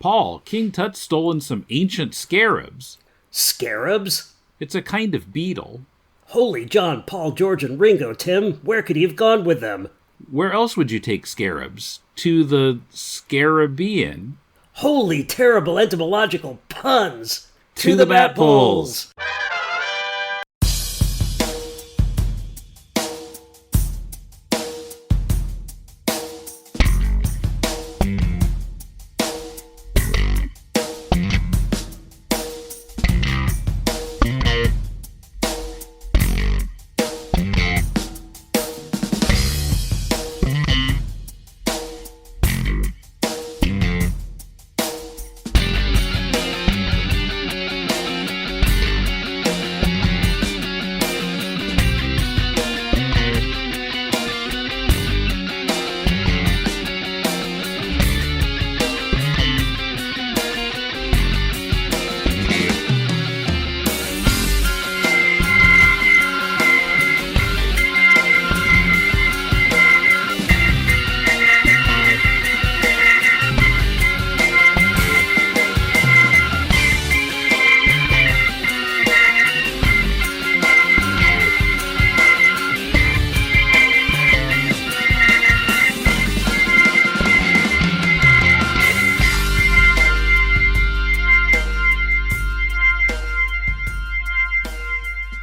Paul, King Tut's stolen some ancient scarabs. Scarabs? It's a kind of beetle. Holy John, Paul, George, and Ringo, Tim. Where could he have gone with them? Where else would you take scarabs? To the Scarabean. Holy terrible entomological puns! To the bat poles!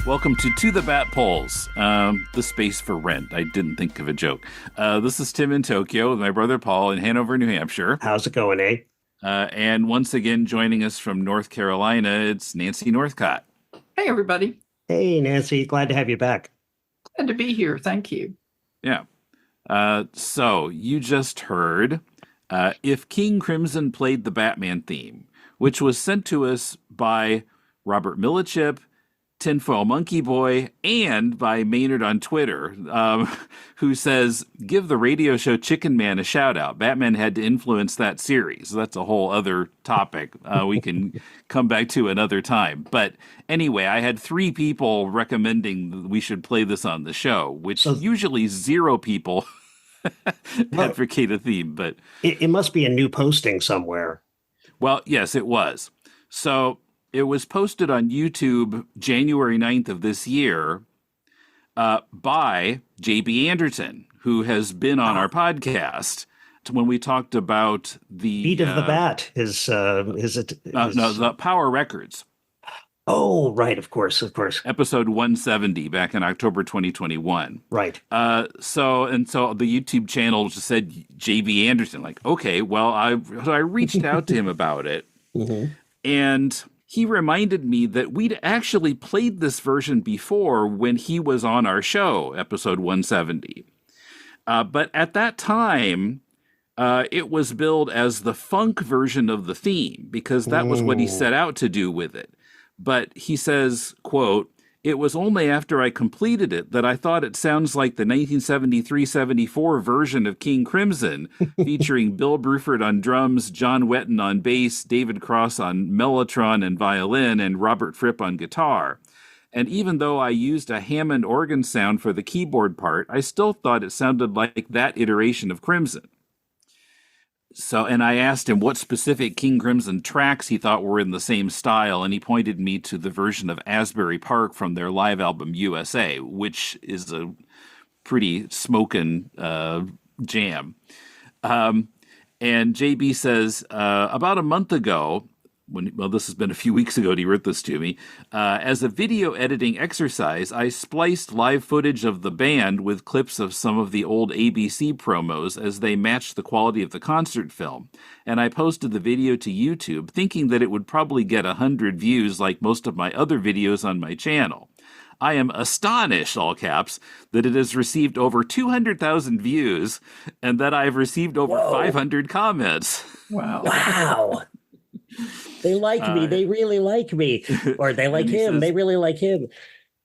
Welcome to the Bat Poles, the space for rent. I didn't think of a joke. This is Tim in Tokyo with my brother Paul in Hanover, New Hampshire. How's it going, eh? And once again, joining us from North Carolina, it's Nancy Northcott. Hey, everybody. Hey, Nancy. Glad to have you back. Glad to be here. Thank you. Yeah. So you just heard If King Crimson Played the Batman Theme, which was sent to us by Robert Millichip, Tinfoil Monkey Boy, and by Maynard on Twitter, who says, give the radio show Chicken Man a shout out. Batman had to influence that series. That's a whole other topic we can come back to another time. But anyway, I had 3 people recommending we should play this on the show, which usually 0 people advocate a theme. But it must be a new posting somewhere. Well, yes, it was. So it was posted on YouTube January 9th of this year by JB Anderton, who has been on our podcast when we talked about the Beat of the Bat. the Power Records. Oh, right, of course. Episode 170 back in October 2021. Right. So the YouTube channel just said JB Anderton. Like, okay, well, I reached out to him about it, and he reminded me that we'd actually played this version before when he was on our show, episode 170. But at that time, it was billed as the funk version of the theme because that was what he set out to do with it. But he says, quote, it was only after I completed it that I thought it sounds like the 1973-74 version of King Crimson, featuring Bill Bruford on drums, John Wetton on bass, David Cross on mellotron and violin, and Robert Fripp on guitar. And even though I used a Hammond organ sound for the keyboard part, I still thought it sounded like that iteration of Crimson. So, and I asked him what specific King Crimson tracks he thought were in the same style, and he pointed me to the version of Asbury Park from their live album USA, which is a pretty smokin' jam. And JB says, about a month ago, this has been a few weeks ago, he wrote this to me, as a video editing exercise, I spliced live footage of the band with clips of some of the old ABC promos as they matched the quality of the concert film. And I posted the video to YouTube, thinking that it would probably get 100 views like most of my other videos on my channel. I am astonished, all caps, that it has received over 200,000 views and that I've received over 500 comments. Wow. They like me. They really like me. Or they like him. Says, they really like him.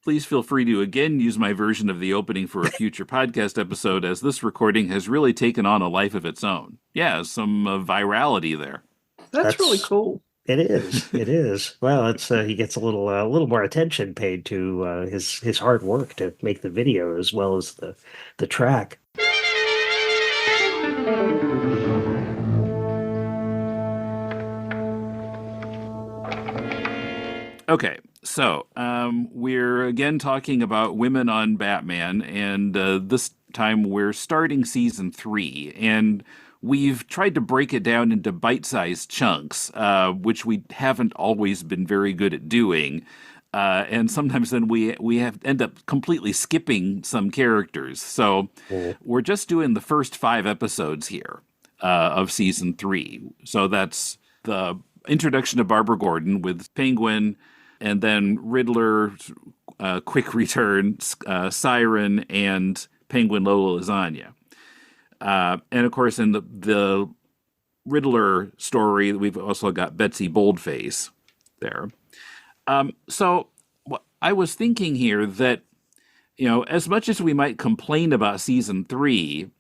Please feel free to again use my version of the opening for a future podcast episode, as this recording has really taken on a life of its own. Yeah, some virality there. That's really cool. It is. It is. Well, it's he gets a little more attention paid to his hard work to make the video as well as the track. Okay, so we're again talking about women on Batman, and this time we're starting season 3, and we've tried to break it down into bite-sized chunks, which we haven't always been very good at doing. And sometimes then we have end up completely skipping some characters. So we're just doing the first 5 episodes here of season 3. So that's the introduction of Barbara Gordon with Penguin, and then Riddler, Quick Return, Siren, and Penguin Lola Lasagna. And of course, in the Riddler story, we've also got Betsy Boldface there. So I was thinking here that, as much as we might complain about season 3,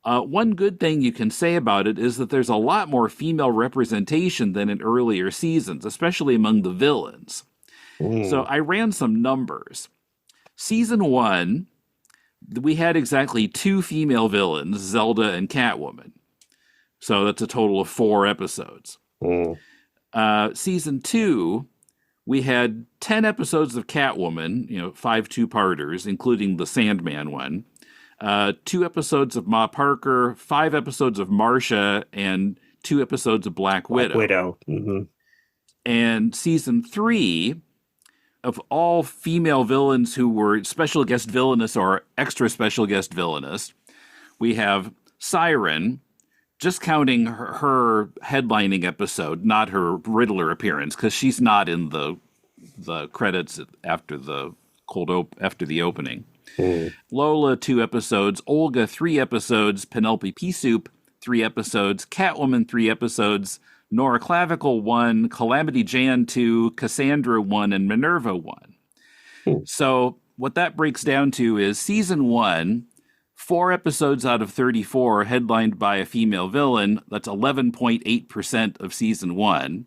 one good thing you can say about it is that there's a lot more female representation than in earlier seasons, especially among the villains. So I ran some numbers. Season 1, we had exactly 2 female villains, Zelda and Catwoman. So that's a total of 4 episodes. Season 2, we had 10 episodes of Catwoman, 5 2-parters, including the Sandman one. 2 episodes of Ma Parker, 5 episodes of Marsha, and 2 episodes of Black Widow. And season 3, of all female villains who were special guest villainous or extra special guest villainous, we have Siren, just counting her headlining episode, not her Riddler appearance, because she's not in the credits after the after the opening. Lola, 2 episodes. Olga, 3 episodes. Penelope Peasoup, 3 episodes. Catwoman, 3 episodes. Nora Clavicle, 1. Calamity Jan, 2. Cassandra, 1. And Minerva, 1. So what that breaks down to is season 1, 4 episodes out of 34 headlined by a female villain. That's 11.8% of season 1.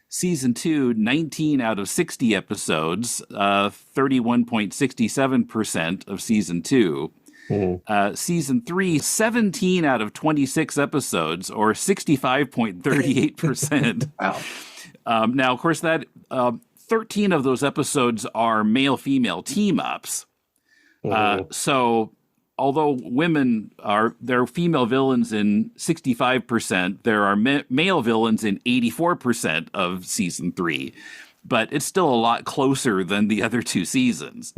Season 2, 19 out of 60 episodes, 31.67% of season 2. Season 3, 17 out of 26 episodes, or 65.38%. Wow. Now, of course, that 13 of those episodes are male-female team-ups. So although there are female villains in 65%, there are male villains in 84% of season 3. But it's still a lot closer than the other 2 seasons.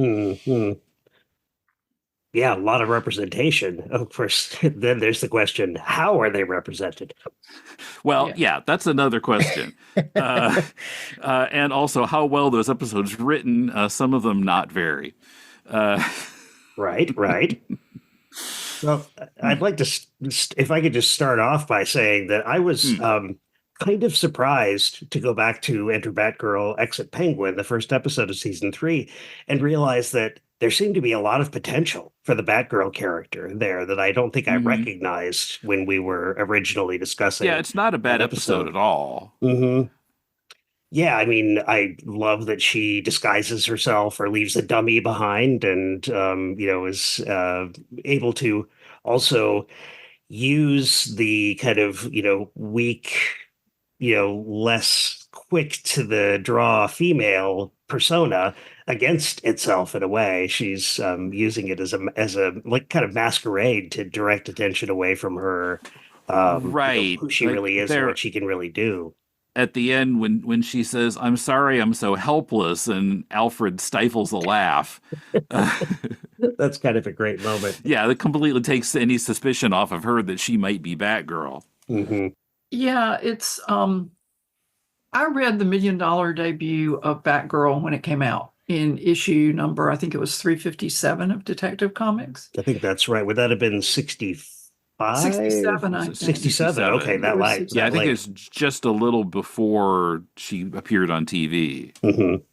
Yeah, a lot of representation. Of course, then there's the question, how are they represented? Well, yeah, that's another question. And also, how well those episodes written, some of them not very. Right. Well, I'd like to, if I could just start off by saying that I was kind of surprised to go back to Enter Batgirl, Exit Penguin, the first episode of season 3, and realize that there seemed to be a lot of potential for the Batgirl character there that I don't think I recognized when we were originally discussing. Yeah, it's not a bad episode at all. Yeah, I mean, I love that she disguises herself or leaves a dummy behind and, is able to also use the kind of, weak, less quick to the draw female persona against itself in a way. She's using it as a like kind of masquerade to direct attention away from her, who she really is and what she can really do. At the end, when she says, "I'm sorry, I'm so helpless," and Alfred stifles a laugh. That's kind of a great moment. Yeah, that completely takes any suspicion off of her that she might be Batgirl. Yeah, it's I read the $1 Million debut of Batgirl when it came out in issue number, I think it was 357 of Detective Comics. I think that's right. Would that have been 65? 67, I think. 67. Okay, that light. Yeah, I think it's just a little before she appeared on TV.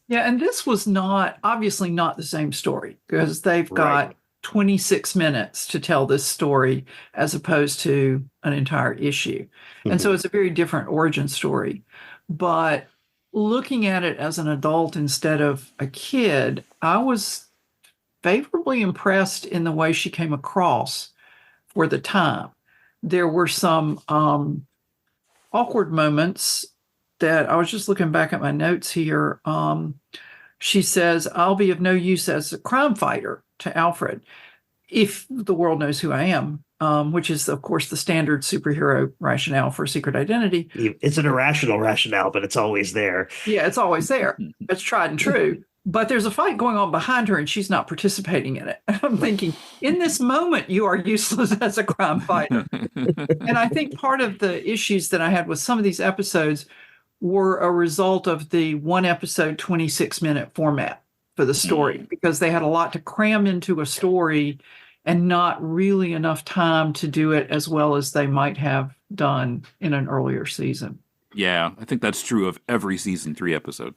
Yeah, and this was obviously not the same story because they've got 26 minutes to tell this story as opposed to an entire issue. And so it's a very different origin story. But looking at it as an adult instead of a kid, I was favorably impressed in the way she came across for the time. There were some awkward moments that I was just looking back at my notes here. She says, I'll be of no use as a crime fighter to Alfred if the world knows who I am, which is, of course, the standard superhero rationale for secret identity. It's an irrational rationale, but it's always there. Yeah, it's always there. It's tried and true. But there's a fight going on behind her and she's not participating in it. I'm thinking, in this moment, you are useless as a crime fighter. And I think part of the issues that I had with some of these episodes were a result of the one episode, 26-minute format for the story, because they had a lot to cram into a story and not really enough time to do it as well as they might have done in an earlier season. Yeah, I think that's true of every season 3 episode.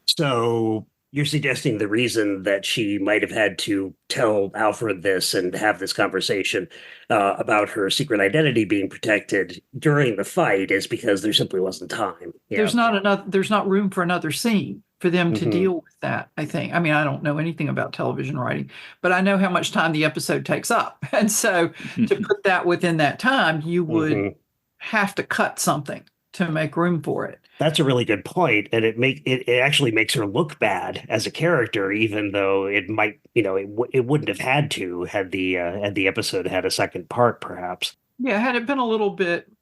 So you're suggesting the reason that she might have had to tell Alfred this and have this conversation about her secret identity being protected during the fight is because there simply wasn't time. There's not room for another scene for them to deal with that, I think. I mean, I don't know anything about television writing, but I know how much time the episode takes up. And so to put that within that time, you would have to cut something to make room for it. That's a really good point, and it actually makes her look bad as a character, even though it might, it wouldn't have had to had the episode had a second part, perhaps. Yeah, had it been a little bit,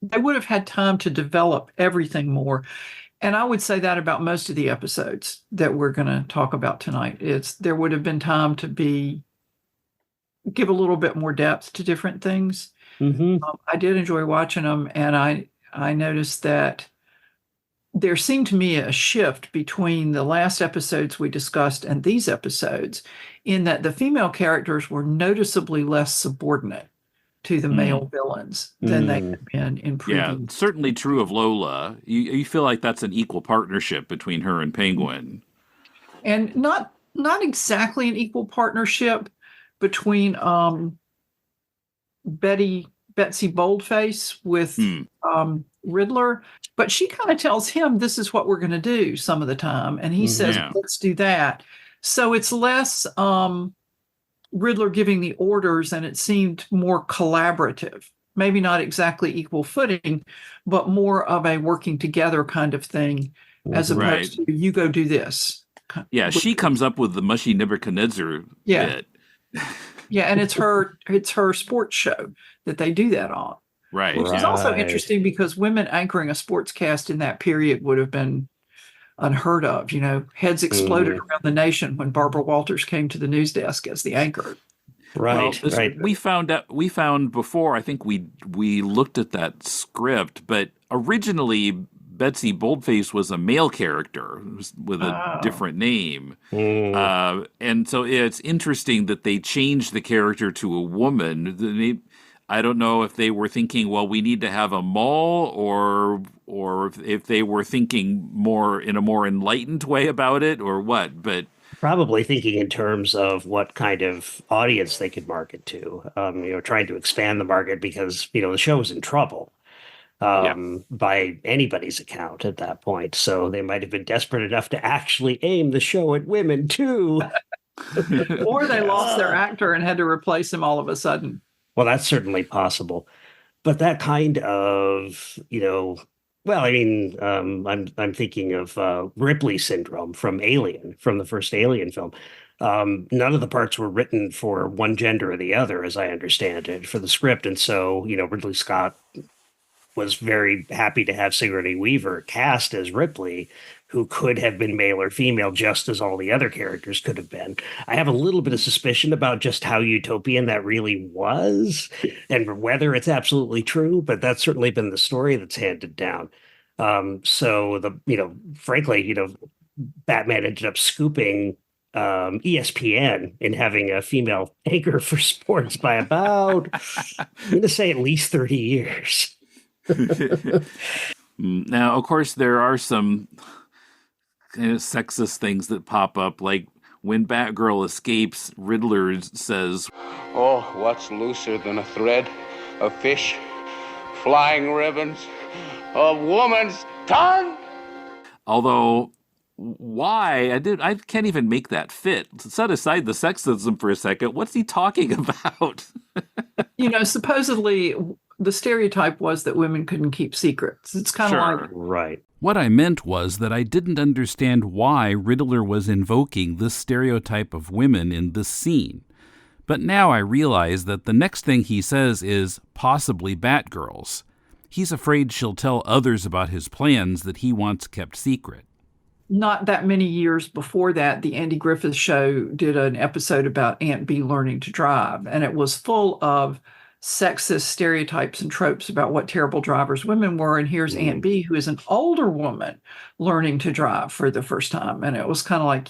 they would have had time to develop everything more. And I would say that about most of the episodes that we're going to talk about tonight. There would have been time to give a little bit more depth to different things. I did enjoy watching them, and I noticed that there seemed to me a shift between the last episodes we discussed and these episodes, in that the female characters were noticeably less subordinate to the male villains than they had been in previous. Yeah, certainly true of Lola. You feel like that's an equal partnership between her and Penguin. And not exactly an equal partnership between Betsy Boldface with Riddler, but she kind of tells him this is what we're going to do some of the time, and he says, let's do that. So it's less Riddler giving the orders, and it seemed more collaborative. Maybe not exactly equal footing, but more of a working together kind of thing, as opposed to you go do this. Yeah, she comes up with the mushy Nebuchadnezzar bit. Yeah, and it's her sports show that they do that on. Right. Which is also interesting because women anchoring a sportscast in that period would have been unheard of. Heads exploded around the nation when Barbara Walters came to the news desk as the anchor. Right. We found before, I think we looked at that script, but originally Betsy Boldface was a male character with a different name. And so it's interesting that they changed the character to a woman. I don't know if they were thinking, well, we need to have a mall, or if they were thinking more in a more enlightened way about it, or what. But probably thinking in terms of what kind of audience they could market to. Trying to expand the market because the show was in trouble by anybody's account at that point. So they might have been desperate enough to actually aim the show at women too. Or they lost their actor and had to replace him all of a sudden. Well, that's certainly possible. But that kind of, I'm thinking of Ripley syndrome from Alien, from the first Alien film. None of the parts were written for one gender or the other, as I understand it, for the script. And so, Ridley Scott was very happy to have Sigourney Weaver cast as Ripley, who could have been male or female, just as all the other characters could have been. I have a little bit of suspicion about just how utopian that really was and whether it's absolutely true, but that's certainly been the story that's handed down. Frankly, Batman ended up scooping ESPN in having a female anchor for sports by about, I'm going to say at least 30 years. Now, of course, there are some kind of sexist things that pop up, like when Batgirl escapes, Riddler says, "Oh, what's looser than a thread? A fish? Flying ribbons? A woman's tongue?" Although, why? I can't even make that fit. Set aside the sexism for a second. What's he talking about? Supposedly the stereotype was that women couldn't keep secrets. It's kind of Sure. like, Right. What I meant was that I didn't understand why Riddler was invoking this stereotype of women in this scene. But now I realize that the next thing he says is possibly Batgirls. He's afraid she'll tell others about his plans that he wants kept secret. not that many years before that, the Andy Griffith Show did an episode about Aunt Bee learning to drive, and it was full of sexist stereotypes and tropes about what terrible drivers women were. And here's Aunt Bee, who is an older woman learning to drive for the first time. And it was kind of like,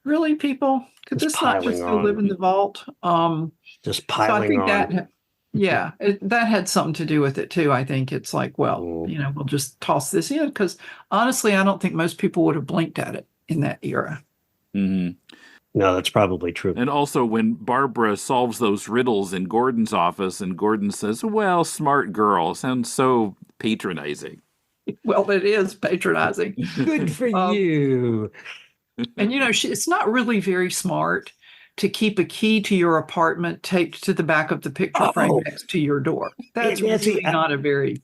really, people, could Just this not just go live in the vault? Just So I piling think on. that had something to do with it too. I think it's like, well, we'll just toss this in, because honestly, I don't think most people would have blinked at it in that era. Mm-hmm. No, that's probably true. And also when Barbara solves those riddles in Gordon's office and Gordon says, well, smart girl, sounds so patronizing. Well, it is patronizing. Good for you. And, it's not really very smart to keep a key to your apartment taped to the back of the picture frame next to your door. That's Nancy, really not a very...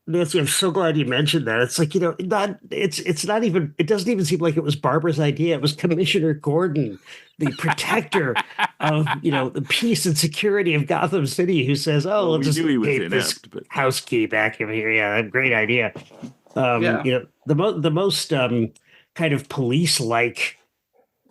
Nancy, I'm so glad you mentioned that. It's like, it's not even, it doesn't even seem like it was Barbara's idea. It was Commissioner Gordon, the protector of, the peace and security of Gotham City, who says, we'll just tape this house key back in here. Yeah, great idea. The most kind of police-like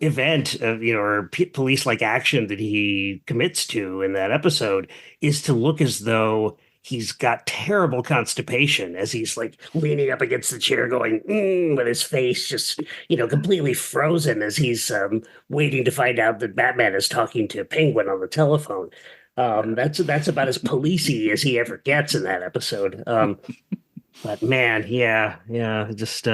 event of, or police-like action that he commits to in that episode is to look as though he's got terrible constipation as he's like leaning up against the chair going, with his face just, completely frozen as he's waiting to find out that Batman is talking to Penguin on the telephone. That's about as policey as he ever gets in that episode. But man, just,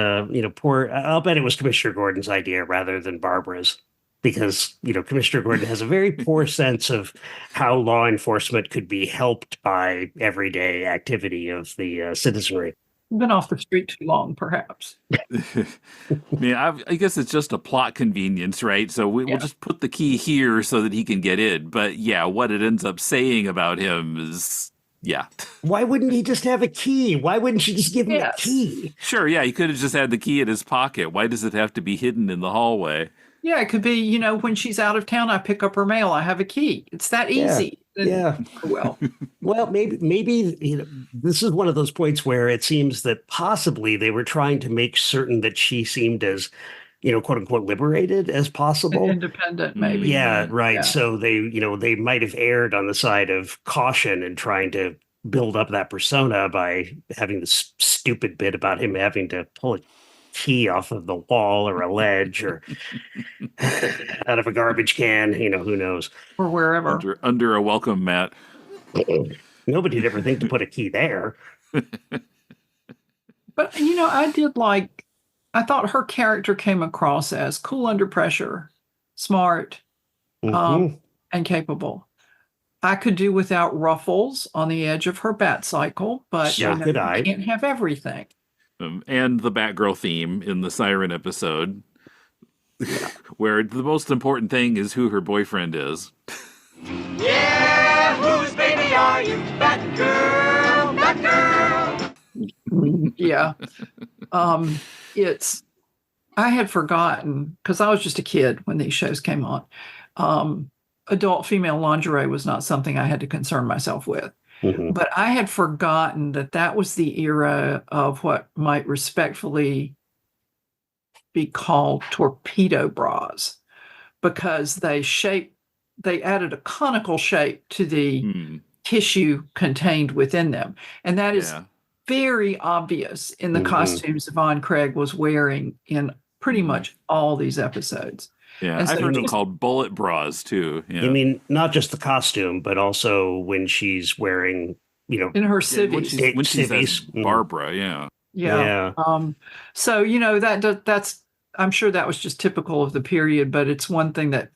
poor, I'll bet it was Commissioner Gordon's idea rather than Barbara's. Because, Commissioner Gordon has a very poor sense of how law enforcement could be helped by everyday activity of the citizenry. Been off the street too long, perhaps. I guess it's just a plot convenience, right? So we'll just put the key here so that he can get in. But what it ends up saying about him is... Yeah. Why wouldn't he just have a key? Why wouldn't you just give him a key? Sure, he could have just had the key in his pocket. Why does it have to be hidden in the hallway? Yeah, it could be, when she's out of town, I pick up her mail. I have a key. It's that easy. Yeah. Well, maybe this is one of those points where it seems that possibly they were trying to make certain that she seemed as, quote unquote, liberated as possible. Independent, maybe. Yeah, right. Yeah. So they might have erred on the side of caution and trying to build up that persona by having this stupid bit about him having to pull a key off of the wall or a ledge or out of a garbage can, who knows, or wherever under a welcome mat. Nobody'd ever think to put a key there. But I thought her character came across as cool under pressure, smart, and capable. I could do without ruffles on the edge of her bat cycle, but you can't have everything. And the Batgirl theme in the Siren episode, where the most important thing is who her boyfriend is. Yeah, whose baby are you, Batgirl, Batgirl? Yeah. I had forgotten, because I was just a kid when these shows came on. Adult female lingerie was not something I had to concern myself with. Mm-hmm. But I had forgotten that was the era of what might respectfully be called torpedo bras, because they added a conical shape to the tissue contained within them. And that is very obvious in the costumes Yvonne Craig was wearing in pretty much all these episodes. Yeah, I've heard them called bullet bras too. Yeah. You mean not just the costume, but also when she's wearing, in her civvies. When she says Barbara, Yeah. So, that's, I'm sure that was just typical of the period, but it's one thing that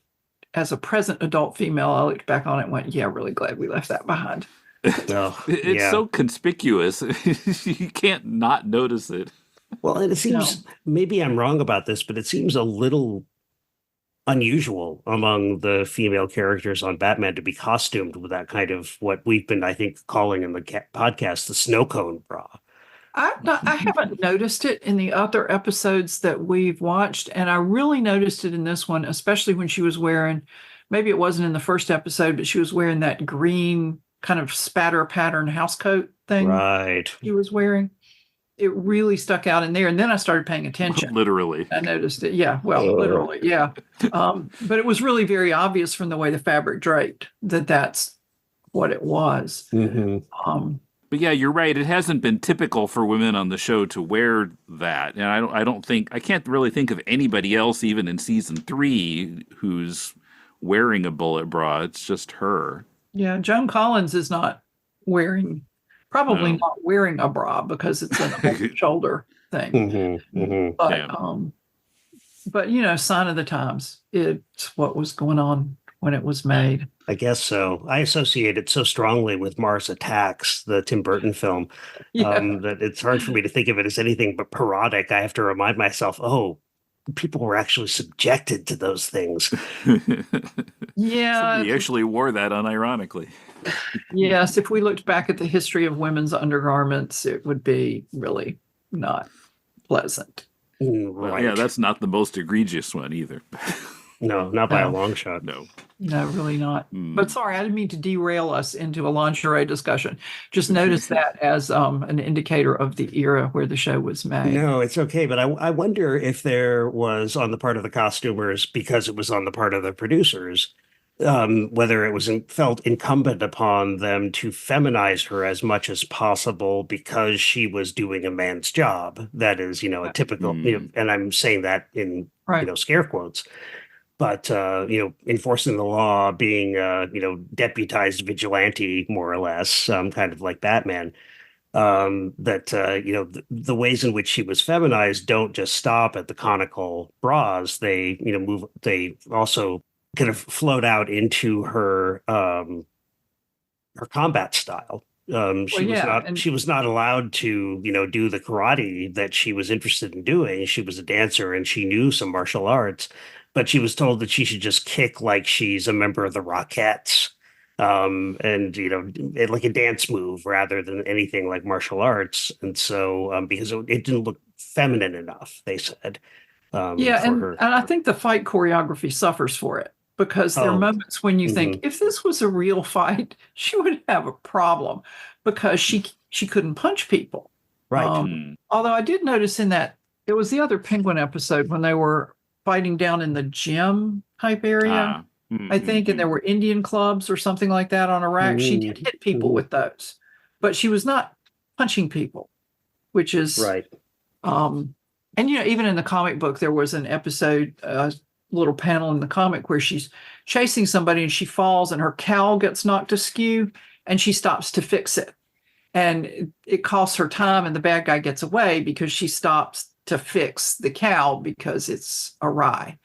as a present adult female, I looked back on it and went, really glad we left that behind. It's so conspicuous. You can't not notice it. Well, and it seems, maybe I'm wrong about this, but it seems a little unusual among the female characters on Batman to be costumed with that kind of what we've been, I think, calling in the podcast the snow cone bra. I haven't noticed it in the other episodes that we've watched, and I really noticed it in this one, especially when she was wearing, maybe it wasn't in the first episode, but she was wearing that green kind of spatter pattern house coat thing. Right. She was wearing. It really stuck out in there, and then I started paying attention. Literally. I noticed it. Yeah, well, literally, yeah. But it was really very obvious from the way the fabric draped that that's what it was. Mm-hmm. But yeah, you're right. It hasn't been typical for women on the show to wear that, and I can't really think of anybody else, even in season 3, who's wearing a bullet bra. It's just her. Yeah, Joan Collins is not probably not wearing a bra because it's a shoulder thing. Mm-hmm. Mm-hmm. But you know, sign of the times. It's what was going on when it was made. I guess so. I associate it so strongly with Mars Attacks, the Tim Burton film, that it's hard for me to think of it as anything but parodic. I have to remind myself, people were actually subjected to those things. Yeah. Somebody actually wore that unironically. Yes, if we looked back at the history of women's undergarments, it would be really not pleasant. Right. Yeah, that's not the most egregious one either. No, not by a long shot. No, really not. But sorry, I didn't mean to derail us into a lingerie discussion. Just notice that as an indicator of the era where the show was made. No, it's okay. But I wonder if there was on the part of the costumers, because it was on the part of the producers, whether it was felt incumbent upon them to feminize her as much as possible because she was doing a man's job. That is, a typical, and I'm saying that in, scare quotes. But, enforcing the law, being, deputized vigilante, more or less, kind of like Batman, the ways in which she was feminized don't just stop at the conical bras. They, they also kind of float out into her combat style. She was not allowed to, do the karate that she was interested in doing. She was a dancer and she knew some martial arts, but she was told that she should just kick like she's a member of the Rockettes, and like a dance move rather than anything like martial arts. And so, because it didn't look feminine enough, they said. And I think the fight choreography suffers for it. Because there are moments when you think, if this was a real fight, she would have a problem because she couldn't punch people. Right. Although I did notice in that, it was the other Penguin episode when they were fighting down in the gym type area, I think, and there were Indian clubs or something like that on a rack. She did hit people with those, but she was not punching people, which is right. And, even in the comic book, there was an episode, little panel in the comic where she's chasing somebody and she falls and her cowl gets knocked askew and she stops to fix it. And it costs her time and the bad guy gets away because she stops to fix the cowl because it's awry.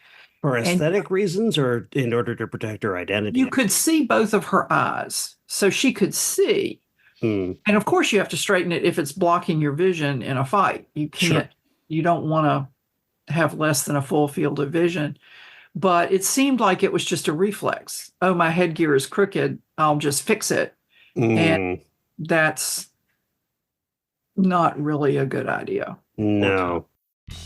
For aesthetic reasons or in order to protect her identity? You could see both of her eyes. So she could see. And of course you have to straighten it if it's blocking your vision in a fight. You can't, you don't want to have less than a full field of vision, but it seemed like it was just a reflex. Oh, my headgear is crooked. I'll just fix it. And that's not really a good idea. No.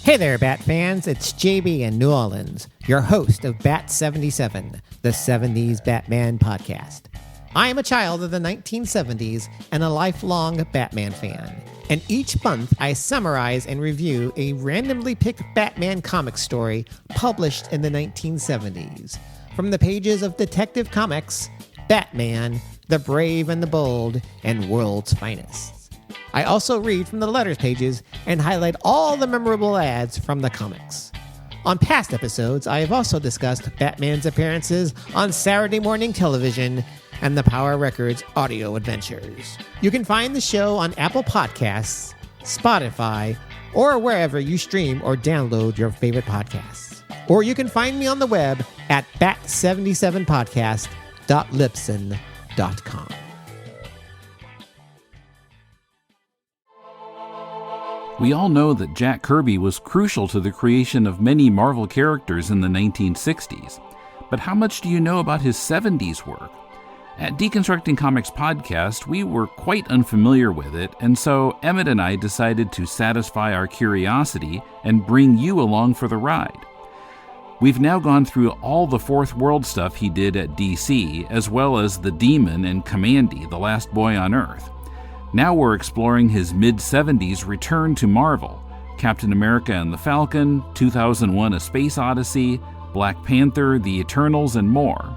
Hey there, Bat fans. It's JB in New Orleans, your host of Bat 77, the 70s Batman podcast. I am a child of the 1970s and a lifelong Batman fan. And each month, I summarize and review a randomly picked Batman comic story published in the 1970s. From the pages of Detective Comics, Batman, The Brave and the Bold, and World's Finest. I also read from the letters pages and highlight all the memorable ads from the comics. On past episodes, I have also discussed Batman's appearances on Saturday morning television and the Power Records audio adventures. You can find the show on Apple Podcasts, Spotify, or wherever you stream or download your favorite podcasts. Or you can find me on the web at bat77podcast.libsyn.com. We all know that Jack Kirby was crucial to the creation of many Marvel characters in the 1960s, but how much do you know about his 70s work? At Deconstructing Comics podcast, we were quite unfamiliar with it, and so Emmett and I decided to satisfy our curiosity and bring you along for the ride. We've now gone through all the Fourth World stuff he did at DC, as well as The Demon and Commandy, The Last Boy on Earth. Now we're exploring his mid-70s return to Marvel, Captain America and the Falcon, 2001: A Space Odyssey, Black Panther, The Eternals, and more.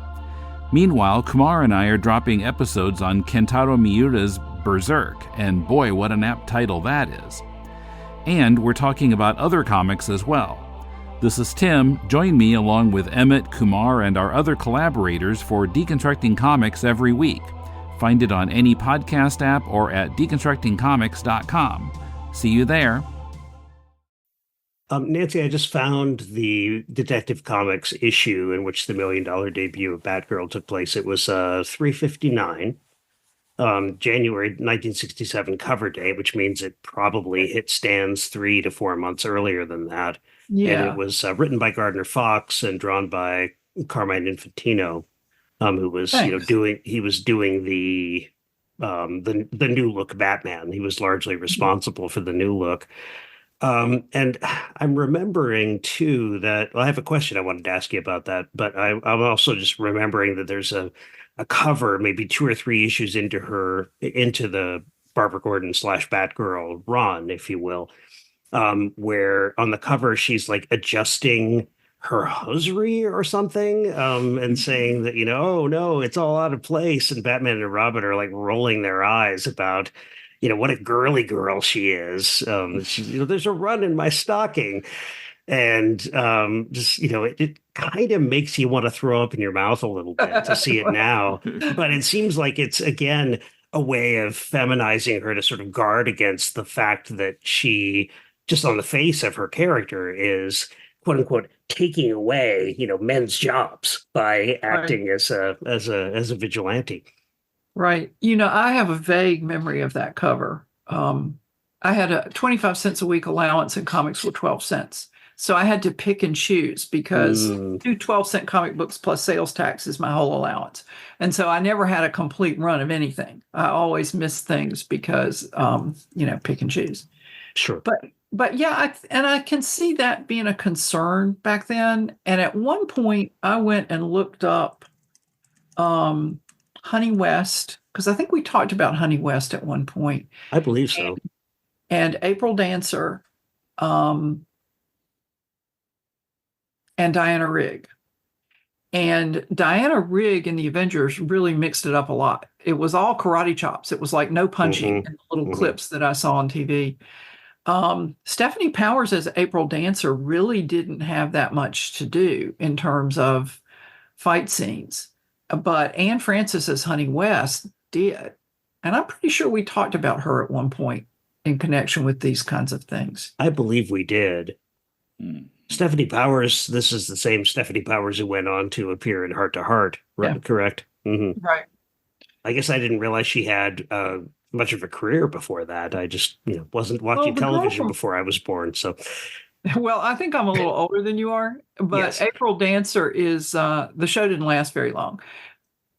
Meanwhile, Kumar and I are dropping episodes on Kentaro Miura's Berserk, and boy, what an apt title that is. And we're talking about other comics as well. This is Tim. Join me along with Emmett, Kumar, and our other collaborators for Deconstructing Comics every week. Find it on any podcast app or at deconstructingcomics.com. See you there. Nancy, I just found the Detective Comics issue in which the $1 Million debut of Batgirl took place. It was 359, January 1967 cover day, which means it probably hit stands 3 to 4 months earlier than that. Yeah. And it was written by Gardner Fox and drawn by Carmine Infantino, who was doing the new look Batman. He was largely responsible for the new look. And I'm remembering too that I have a question I wanted to ask you about that, but I'm also just remembering that there's a cover, maybe 2 or 3 issues into the Barbara Gordon / Batgirl run, if you will, where on the cover she's like adjusting her hosiery or something, and saying that, oh no, it's all out of place. And Batman and Robin are like rolling their eyes about, what a girly girl she is. There's a run in my stocking. And it kind of makes you want to throw up in your mouth a little bit to see it now. But it seems like it's, again, a way of feminizing her to sort of guard against the fact that she, just on the face of her character, is, quote unquote, taking away, men's jobs by acting as a vigilante. Right. I have a vague memory of that cover. I had a 25 cents a week allowance and comics were 12 cents. So I had to pick and choose because 2 12-cent comic books plus sales tax is my whole allowance. And so I never had a complete run of anything. I always missed things because, pick and choose. Sure. But yeah, I can see that being a concern back then. And at one point I went and looked up Honey West, because I think we talked about Honey West at one point. I believe so. And April Dancer, and Diana Rigg. And Diana Rigg in the Avengers really mixed it up a lot. It was all karate chops. It was like no punching in the little clips that I saw on TV. Stephanie Powers as April Dancer really didn't have that much to do in terms of fight scenes. But Anne Francis as Honey West did. And I'm pretty sure we talked about her at one point in connection with these kinds of things. I believe we did. Stephanie Powers, this is the same Stephanie Powers who went on to appear in Heart to Heart, right? Yeah. Correct? Mm-hmm. Right. I guess I didn't realize she had much of a career before that. I just wasn't watching television before I was born. So, well, I think I'm a little older than you are, but yes. April Dancer is, the show didn't last very long.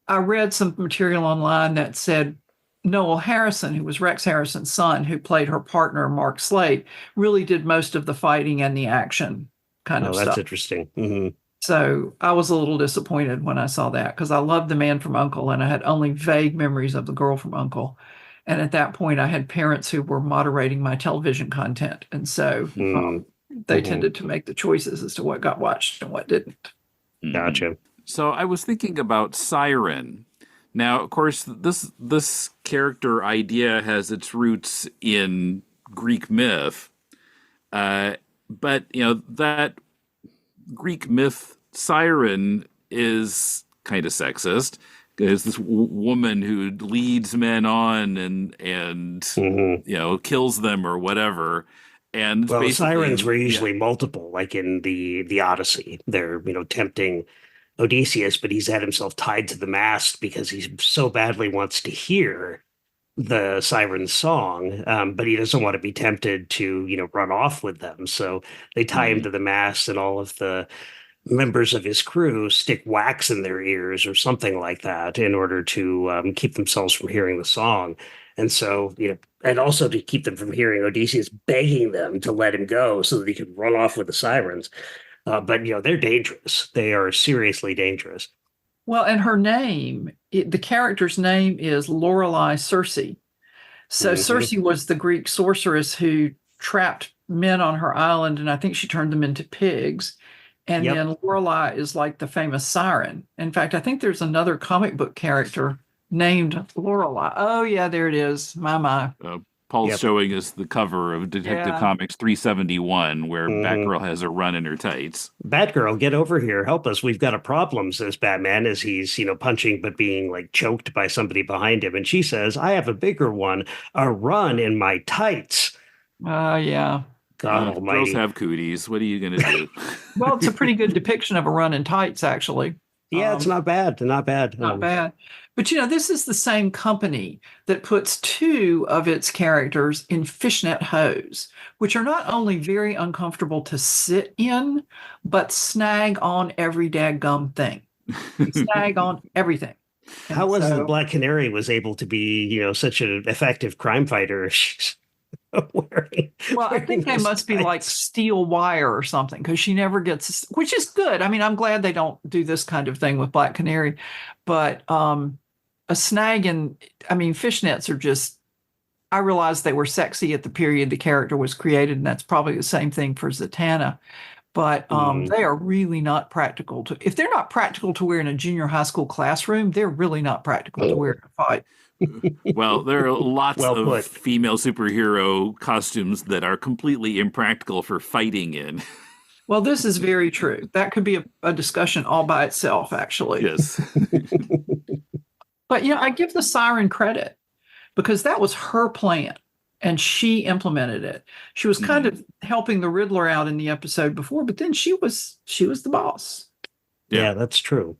I read some material online that said Noel Harrison, who was Rex Harrison's son, who played her partner, Mark Slade, really did most of the fighting and the action kind of stuff. That's interesting. Mm-hmm. So I was a little disappointed when I saw that because I loved The Man from U.N.C.L.E. and I had only vague memories of The Girl from U.N.C.L.E. And at that point, I had parents who were moderating my television content. And so they tended to make the choices as to what got watched and what didn't. Gotcha. So I was thinking about Siren. Now, of course, this character idea has its roots in Greek myth. But, that Greek myth Siren is kind of sexist. There's this woman who leads men on and kills them or whatever. And sirens were usually multiple, like in the Odyssey. They're tempting Odysseus, but he's had himself tied to the mast because he so badly wants to hear the siren's song, but he doesn't want to be tempted to, run off with them. So they tie him to the mast, and all of the members of his crew stick wax in their ears or something like that in order to keep themselves from hearing the song. And so, and also to keep them from hearing Odysseus begging them to let him go so that he could run off with the sirens. But, they're dangerous. They are seriously dangerous. Well, and her name, the character's name is Lorelei Circe. So Circe was the Greek sorceress who trapped men on her island, and I think she turned them into pigs. And then Lorelei is like the famous siren. In fact, I think there's another comic book character named Lorelei. Oh, yeah, there it is. My. Paul's showing us the cover of Detective Comics 371, where Batgirl has a run in her tights. Batgirl, get over here. Help us. We've got a problem, says Batman, as he's, punching but being like choked by somebody behind him. And she says, I have a bigger one, a run in my tights. Yeah. God almighty. Girls have cooties. What are you going to do? Well, it's a pretty good depiction of a run in tights, actually. Yeah, it's not bad. Not bad. Not bad. But, this is the same company that puts two of its characters in fishnet hose, which are not only very uncomfortable to sit in, but snag on every daggum thing. Snag on everything. And how was the Black Canary was able to be, such an effective crime fighter? I think they must be like steel wire or something, because she never gets, which is good. I mean, I'm glad they don't do this kind of thing with Black Canary, but a snag fishnets are just, I realized they were sexy at the period the character was created, and that's probably the same thing for Zatanna. But they are really not practical if they're not practical to wear in a junior high school classroom, they're really not practical to wear in a fight. Well, there are lots of female superhero costumes that are completely impractical for fighting in. Well, this is very true. That could be a discussion all by itself, actually. Yes. But, I give the siren credit, because that was her plan and she implemented it. She was kind of helping the Riddler out in the episode before, but then she was the boss. Yeah, that's true.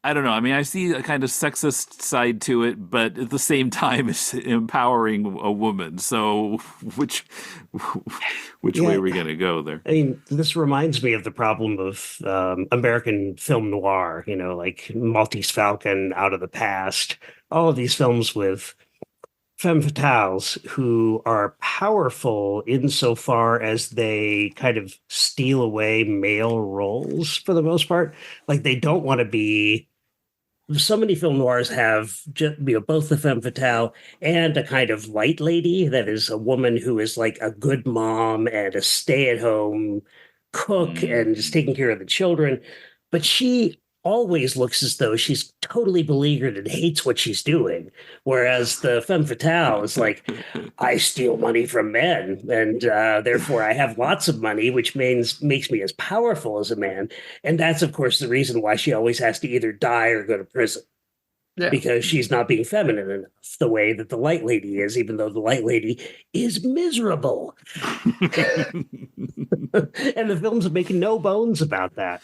I don't know. I mean, I see a kind of sexist side to it, but at the same time, it's empowering a woman. So which way are we going to go there? I mean, this reminds me of the problem of American film noir, like Maltese Falcon, Out of the Past, all of these films with femme fatales who are powerful insofar as they kind of steal away male roles for the most part. Like, they don't want to be. So many film noirs have both the femme fatale and a kind of light lady that is a woman who is like a good mom and a stay-at-home cook and is taking care of the children. But she always looks as though she's totally beleaguered and hates what she's doing. Whereas the femme fatale is like, I steal money from men, and therefore I have lots of money, which makes me as powerful as a man. And that's, of course, the reason why she always has to either die or go to prison. Yeah. Because she's not being feminine enough the way that the light lady is, even though the light lady is miserable. And the film's making no bones about that.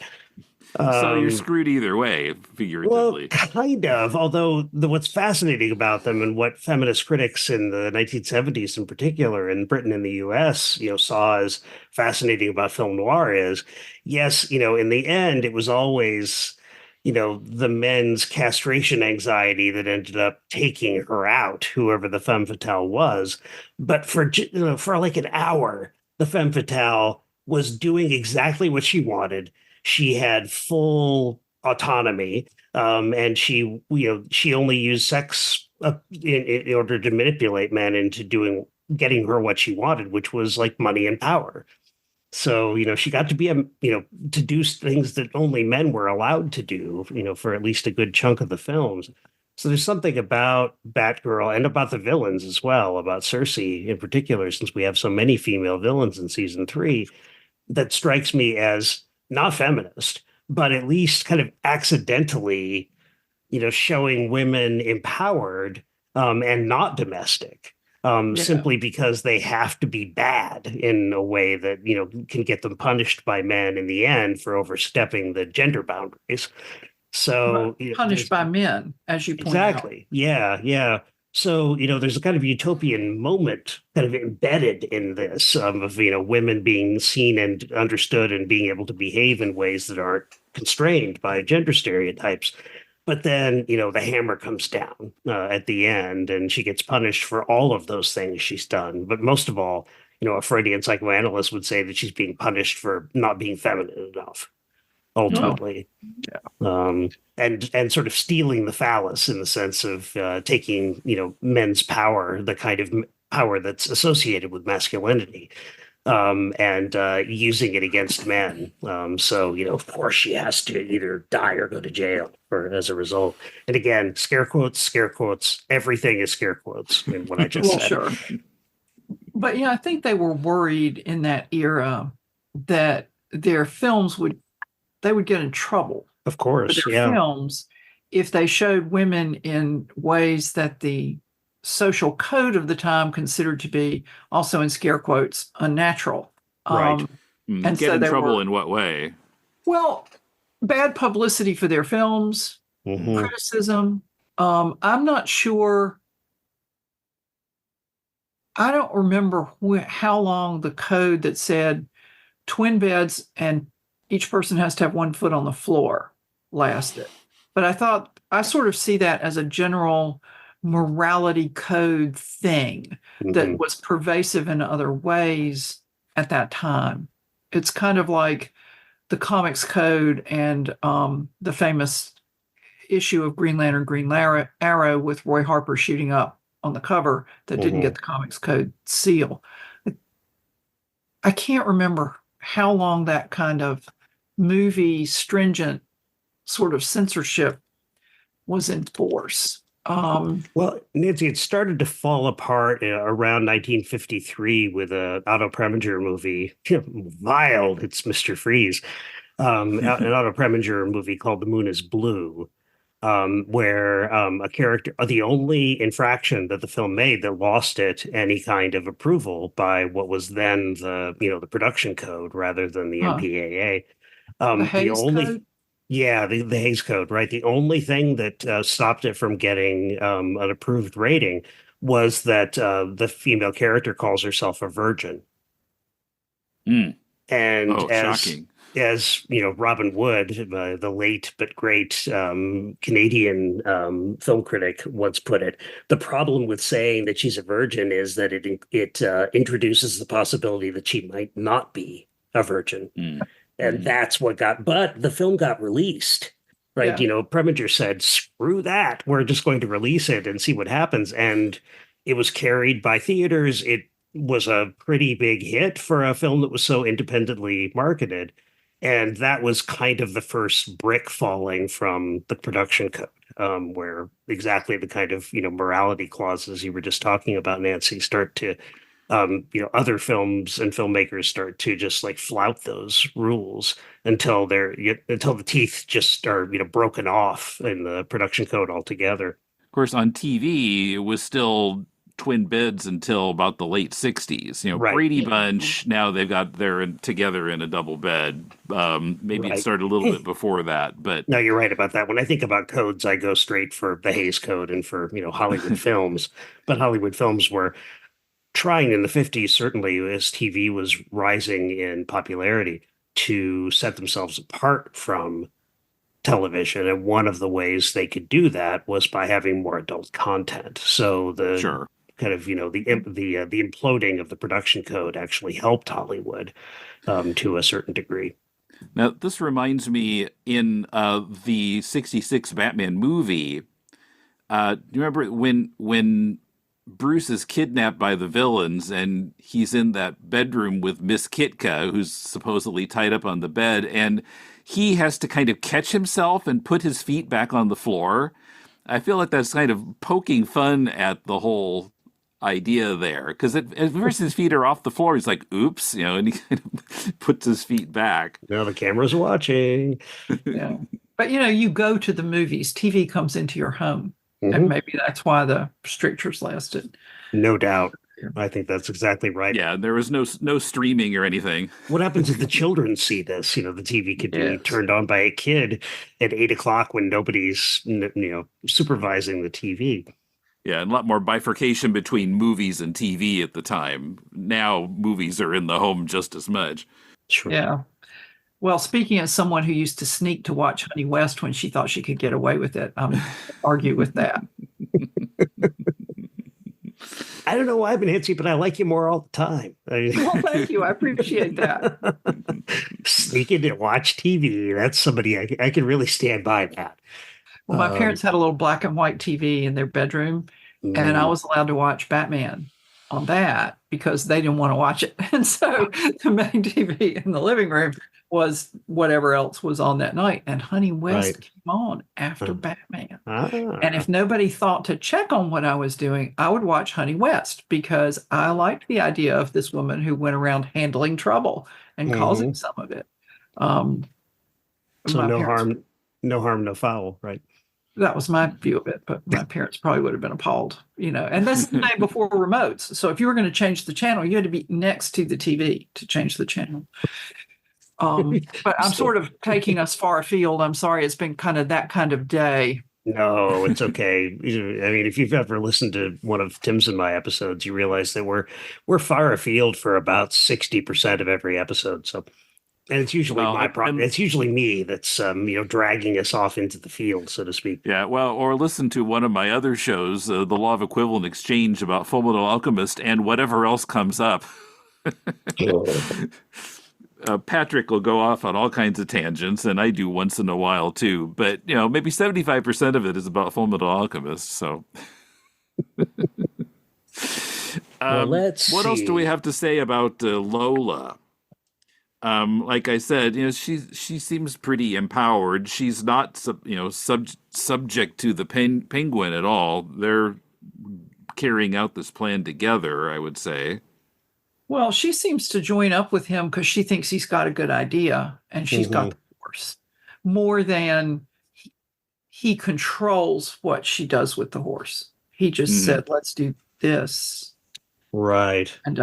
So you're screwed either way, figuratively. Well, kind of. Although what's fascinating about them, and what feminist critics in the 1970s in particular in Britain and the US, saw as fascinating about film noir is, yes, in the end, it was always, the men's castration anxiety that ended up taking her out, whoever the femme fatale was. But for like an hour, the femme fatale was doing exactly what she wanted. She had full autonomy, and she only used sex in order to manipulate men into getting her what she wanted, which was like money and power. So, she got to be to do things that only men were allowed to do, for at least a good chunk of the films. So there's something about Batgirl and about the villains as well, about Circe in particular, since we have so many female villains in season 3, that strikes me as not feminist, but at least kind of accidentally, showing women empowered and not domestic, simply because they have to be bad in a way that, can get them punished by men in the end for overstepping the gender boundaries. So punished by men, as you point out. Exactly. Yeah. So, there's a kind of utopian moment kind of embedded in this of, women being seen and understood and being able to behave in ways that aren't constrained by gender stereotypes. But then, the hammer comes down at the end and she gets punished for all of those things she's done. But most of all, a Freudian psychoanalyst would say that she's being punished for not being feminine enough, ultimately. And sort of stealing the phallus in the sense of taking, men's power, the kind of power that's associated with masculinity, and using it against men. So, of course, she has to either die or go to jail as a result. And again, scare quotes, everything is scare quotes in what I just said. Sure. But I think they were worried in that era that their films would get in trouble. Of course, for their films if they showed women in ways that the social code of the time considered to be, also in scare quotes, unnatural. Right. And get in trouble in what way? Well, bad publicity for their films, criticism. I'm not sure. I don't remember how long the code that said twin beds and each person has to have 1 foot on the floor lasted. But I sort of see that as a general morality code thing that was pervasive in other ways at that time. It's kind of like the comics code and the famous issue of Green Lantern, Green Arrow with Roy Harper shooting up on the cover that didn't get the comics code seal. I can't remember how long that kind of movie stringent sort of censorship was in force. Well, Nancy, it started to fall apart around 1953 with an Otto Preminger movie. Wild, it's Mr. Freeze. An Otto Preminger movie called The Moon is Blue, where a character, the only infraction that the film made that lost it any kind of approval by what was then the production code rather than the MPAA. The Hays Code? Yeah, the Hays Code, right? The only thing that stopped it from getting an approved rating was that the female character calls herself a virgin. And shocking. As Robin Wood, the late but great Canadian film critic, once put it, the problem with saying that she's a virgin is that it introduces the possibility that she might not be a virgin. And that's what but the film got released, right? Yeah. Preminger said, screw that. We're just going to release it and see what happens. And it was carried by theaters. It was a pretty big hit for a film that was so independently marketed. And that was kind of the first brick falling from the production code, where exactly the kind of, morality clauses you were just talking about, Nancy, start to other films and filmmakers start to just like flout those rules until the teeth just are broken off in the production code altogether. Of course, on TV, it was still twin beds until about the late 60s. Right. Brady Bunch, now they're together in a double bed. Maybe it started a little bit before that, but no, you're right about that. When I think about codes, I go straight for the Hays Code and for Hollywood films. But Hollywood films were trying in the 50s, certainly as TV was rising in popularity, to set themselves apart from television. And one of the ways they could do that was by having more adult content. So the kind of, the imploding of the production code actually helped Hollywood to a certain degree. Now, this reminds me in the 66 Batman movie, do you remember when Bruce is kidnapped by the villains and he's in that bedroom with Miss Kitka, who's supposedly tied up on the bed, and he has to kind of catch himself and put his feet back on the floor? I feel like that's kind of poking fun at the whole idea there, because at first his feet are off the floor. He's like, oops, and he kind of puts his feet back. Now the camera's watching. Yeah. But, you go to the movies, TV comes into your home. And maybe that's why the strictures lasted. No doubt. I think that's exactly right. Yeah, there was no streaming or anything. What happens if the children see this? The TV could be turned on by a kid at 8 o'clock when nobody's, supervising the TV. Yeah, and a lot more bifurcation between movies and TV at the time. Now movies are in the home just as much. Sure. Yeah. Well, speaking as someone who used to sneak to watch Honey West when she thought she could get away with it, argue with that. I don't know why, Nancy, but I like you more all the time. Well, thank you. I appreciate that. Sneaking to watch TV. That's somebody I can really stand by that. Well, my parents had a little black and white TV in their bedroom, and I was allowed to watch Batman on that because they didn't want to watch it. And so the main TV in the living room was whatever else was on that night. And Honey West came on after Batman. And if nobody thought to check on what I was doing, I would watch Honey West because I liked the idea of this woman who went around handling trouble and causing some of it. So no harm, no foul, right? That was my view of it, but my parents probably would have been appalled, and that's the day before remotes. So if you were going to change the channel, you had to be next to the TV to change the channel. But I'm sort of taking us far afield. I'm sorry. It's been kind of that kind of day. No, it's okay. I mean, if you've ever listened to one of Tim's and my episodes, you realize that we're far afield for about 60% of every episode. So, and it's usually my problem. It's usually me that's dragging us off into the field, so to speak. Yeah, well, or listen to one of my other shows, The Law of Equivalent Exchange, about Fullmetal Alchemist and whatever else comes up. Patrick will go off on all kinds of tangents, and I do once in a while too. But maybe 75% of it is about Fullmetal Alchemist. So, let's see. What else do we have to say about Lola? Like I said, she seems pretty empowered. She's not subject to the penguin at all. They're carrying out this plan together, I would say. Well, she seems to join up with him because she thinks he's got a good idea and she's got the horse more than he controls what she does with the horse. He just said, let's do this. Right. And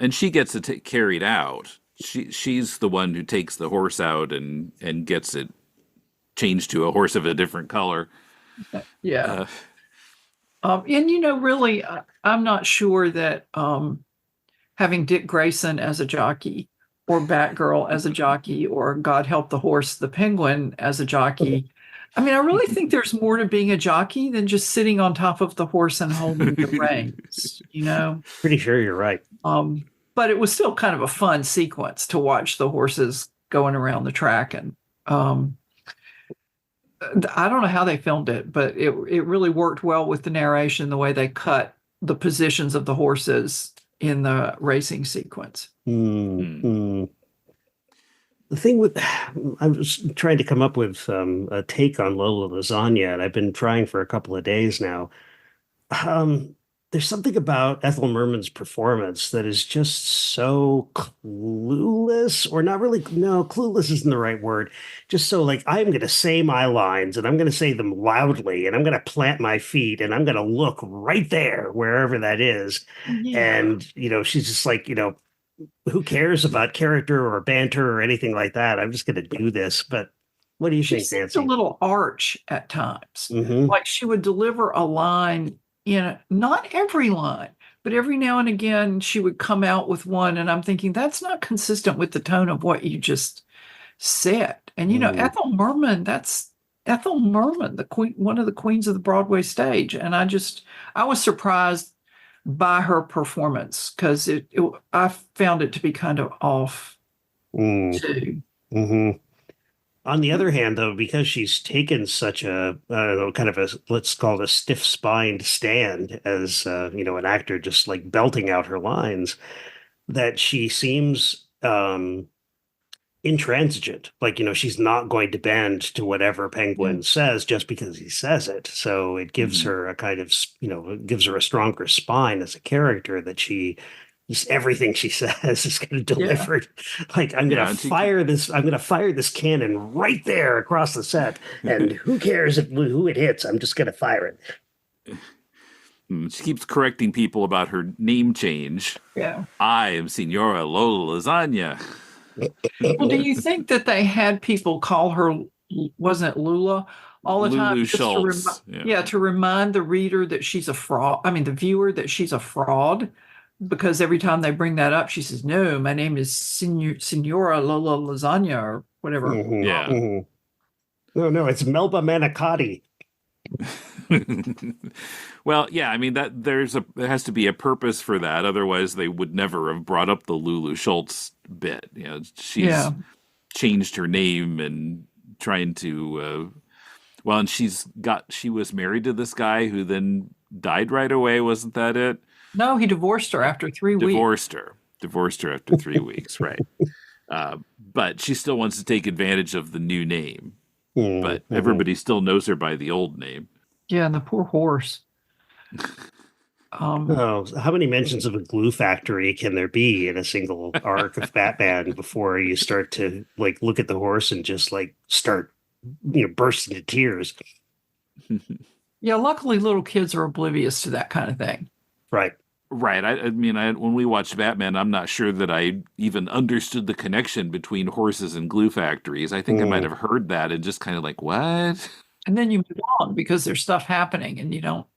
she gets it carried out. She's the one who takes the horse out and gets it changed to a horse of a different color. Yeah. And really, I'm not sure that having Dick Grayson as a jockey or Batgirl as a jockey or God help the horse, the penguin as a jockey. I mean, I really think there's more to being a jockey than just sitting on top of the horse and holding the reins, Pretty sure you're right. But it was still kind of a fun sequence to watch the horses going around the track. And I don't know how they filmed it, but it really worked well with the narration, the way they cut the positions of the horses in the racing sequence. The thing I was trying to come up with a take on Lola Lasagna, and I've been trying for a couple of days now. There's something about Ethel Merman's performance that is just so clueless, or not really. No, clueless isn't the right word. Just so I'm going to say my lines and I'm going to say them loudly and I'm going to plant my feet and I'm going to look right there, wherever that is. Yeah. And, she's just who cares about character or banter or anything like that? I'm just going to do this. But what do you think, Nancy? She's a little arch at times. Like she would deliver a line not every line, but every now and again she would come out with one, and I'm thinking that's not consistent with the tone of what you just said. And Ethel Merman, that's Ethel Merman, the queen, one of the queens of the Broadway stage, and I was surprised by her performance because I found it to be kind of off too. On the other hand, though, because she's taken such a, kind of a, let's call it a stiff-spined stand as, an actor just belting out her lines, that she seems intransigent. She's not going to bend to whatever Penguin says just because he says it. So it gives her a kind of, gives her a stronger spine as a character that just everything she says is going to deliver. I'm going to fire this. I'm going to fire this cannon right there across the set, and who cares who it hits? I'm just going to fire it. She keeps correcting people about her name change. Yeah, I am Signora Lola Lasagna. Well, do you think that they had people call her? Wasn't it Lula? all the time. Lulu just to Schultz. to remind the reader that she's a fraud. I mean, the viewer that she's a fraud, because every time they bring that up, she says, "No, my name is Signora Lola Lasagna or whatever." Yeah. No, it's Melba Manicotti. Well, yeah, I mean there has to be a purpose for that. Otherwise, they would never have brought up the Lulu Schultz bit. You know, she's changed her name and trying to. And she was married to this guy who then died right away. Wasn't that it? No, he divorced her after 3 weeks. Divorced her after 3 weeks, right? But she still wants to take advantage of the new name. But everybody still knows her by the old name. Yeah, and the poor horse. How many mentions of a glue factory can there be in a single arc of Batman before you start to look at the horse and just start burst into tears? Yeah, luckily little kids are oblivious to that kind of thing. Right. Right. I mean, when we watched Batman, I'm not sure that I even understood the connection between horses and glue factories. I think I might have heard that and just kind of what? And then you move on because there's stuff happening and you don't.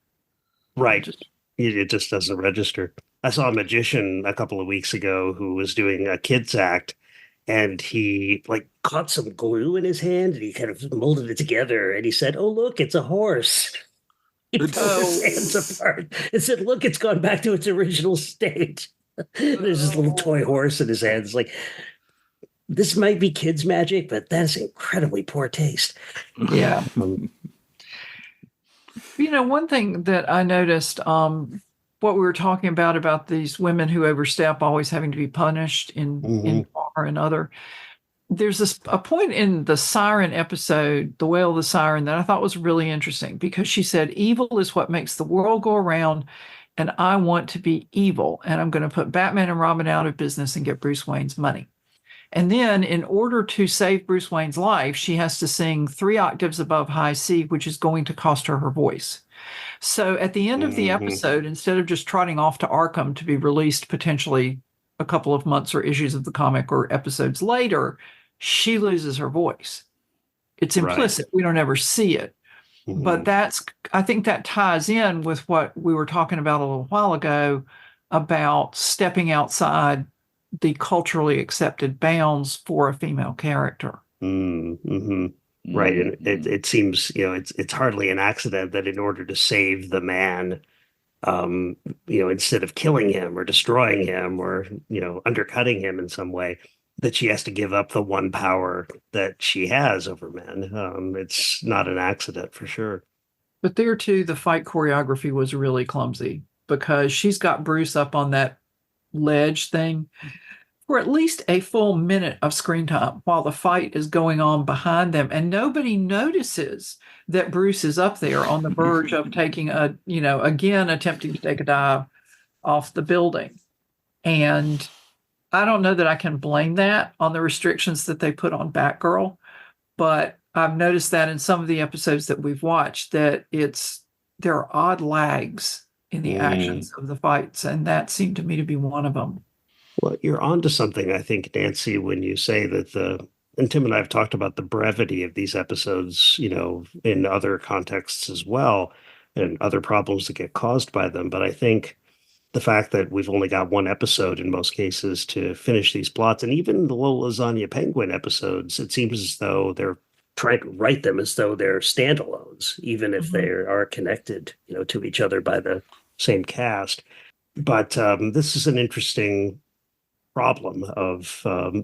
Right. It just doesn't register. I saw a magician a couple of weeks ago who was doing a kids act, and he caught some glue in his hand and he kind of molded it together, and he said, "Oh, look, it's a horse." He pulled his hands apart and said, "Look, it's gone back to its original state." There's this little toy horse in his hands. This might be kids' magic, but that's incredibly poor taste. Yeah. One thing that I noticed, what we were talking about these women who overstep always having to be punished in far and other. There's a point in the Siren episode, The Wail of the Siren, that I thought was really interesting because she said, "Evil is what makes the world go around, and I want to be evil, and I'm going to put Batman and Robin out of business and get Bruce Wayne's money." And then in order to save Bruce Wayne's life, she has to sing 3 octaves above high C, which is going to cost her voice. So at the end of the episode, instead of just trotting off to Arkham to be released potentially a couple of months or issues of the comic or episodes later, she loses her voice. It's implicit. Right. We don't ever see it. But I think that ties in with what we were talking about a little while ago about stepping outside the culturally accepted bounds for a female character. Right. And it seems, it's hardly an accident that in order to save the man, instead of killing him or destroying him or, undercutting him in some way, that she has to give up the one power that she has over men. It's not an accident for sure. But there too, the fight choreography was really clumsy because she's got Bruce up on that ledge thing for at least a full minute of screen time while the fight is going on behind them. And nobody notices that Bruce is up there on the verge of taking again, attempting to take a dive off the building. And I don't know that I can blame that on the restrictions that they put on Batgirl, but I've noticed that in some of the episodes that we've watched that there are odd lags in the actions of the fights, and that seemed to me to be one of them. Well, you're onto something, I think, Nancy, when you say that and Tim and I have talked about the brevity of these episodes, in other contexts as well, and other problems that get caused by them. But I think the fact that we've only got one episode in most cases to finish these plots, and even the Lola Lasagna Penguin episodes, it seems as though they're trying to write them as though they're standalones, even if they are connected, to each other by the same cast. But this is an interesting problem of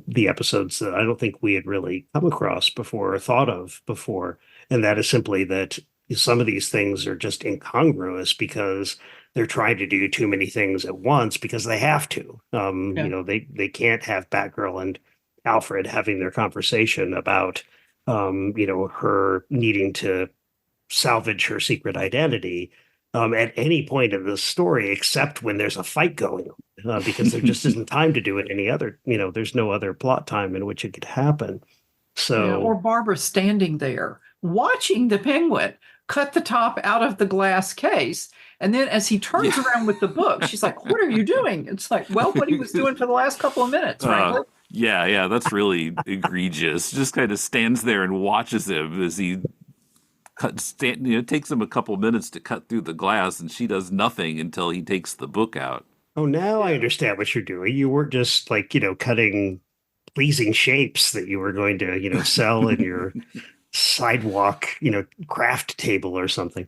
the episodes that I don't think we had really come across before or thought of before. And that is simply that some of these things are just incongruous because they're trying to do too many things at once because they have to. They can't have Batgirl and Alfred having their conversation about, her needing to salvage her secret identity at any point in the story, except when there's a fight going on, because there just isn't time to do it any other, there's no other plot time in which it could happen. So, or Barbara standing there watching the Penguin cut the top out of the glass case. And then as he turns around with the book, she's like, "What are you doing?" It's like, well, what he was doing for the last couple of minutes, frankly. Yeah, that's really egregious. Just kind of stands there and watches him as he it takes him a couple minutes to cut through the glass, and she does nothing until he takes the book out. Oh, now I understand what you're doing. You weren't just like, cutting pleasing shapes that you were going to, sell in your sidewalk, craft table or something.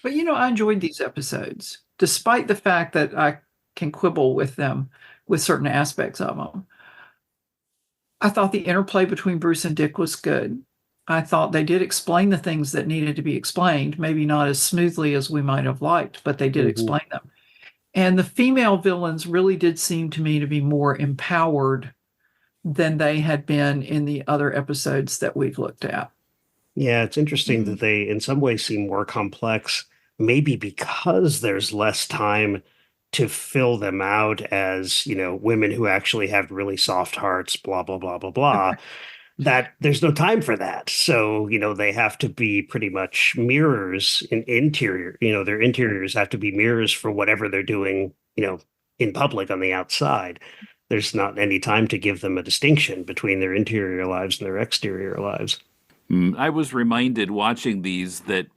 But, I enjoyed these episodes, despite the fact that I can quibble with them, with certain aspects of them. I thought the interplay between Bruce and Dick was good. I thought they did explain the things that needed to be explained, maybe not as smoothly as we might have liked, but they did explain them. And the female villains really did seem to me to be more empowered than they had been in the other episodes that we've looked at. Yeah, it's interesting that they in some ways seem more complex, maybe because there's less time to fill them out as, women who actually have really soft hearts, blah, blah, blah, blah, blah. That there's no time for that. So, they have to be pretty much mirrors in interior. Their interiors have to be mirrors for whatever they're doing, in public on the outside. There's not any time to give them a distinction between their interior lives and their exterior lives. I was reminded watching these that,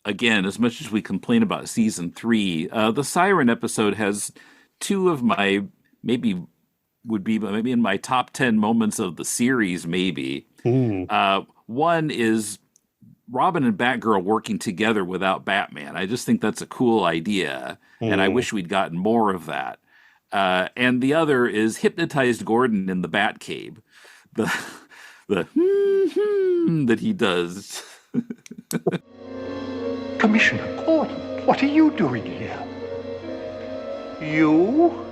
again, as much as we complain about season 3, the Siren episode has two of my would be maybe in my top 10 moments of the series, maybe. One is Robin and Batgirl working together without Batman. I just think that's a cool idea, and I wish we'd gotten more of that. And the other is Hypnotized Gordon in the Batcave. The that he does. Commissioner Gordon, what are you doing here? You?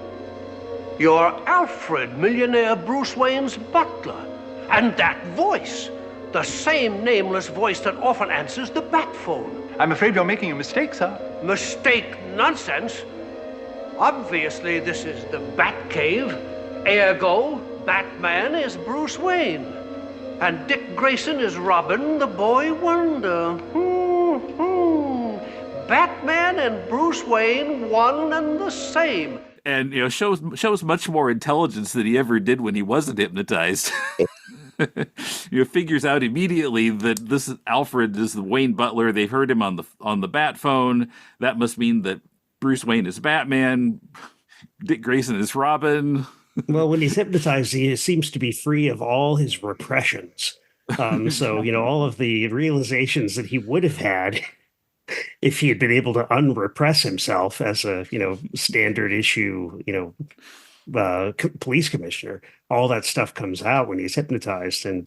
You're Alfred, millionaire Bruce Wayne's butler. And that voice, the same nameless voice that often answers the bat phone. I'm afraid you're making a mistake, sir. Mistake nonsense. Obviously, this is the Batcave. Ergo, Batman is Bruce Wayne. And Dick Grayson is Robin, the boy wonder. Batman and Bruce Wayne, one and the same. And shows much more intelligence than he ever did when he wasn't hypnotized. Figures out immediately that this is Alfred is the Wayne Butler. They've heard him on the bat phone. That must mean that Bruce Wayne is Batman. Dick Grayson is Robin. Well, when he's hypnotized, he seems to be free of all his repressions. So, all of the realizations that he would have had if he had been able to unrepress himself as a, standard issue, police commissioner, all that stuff comes out when he's hypnotized. And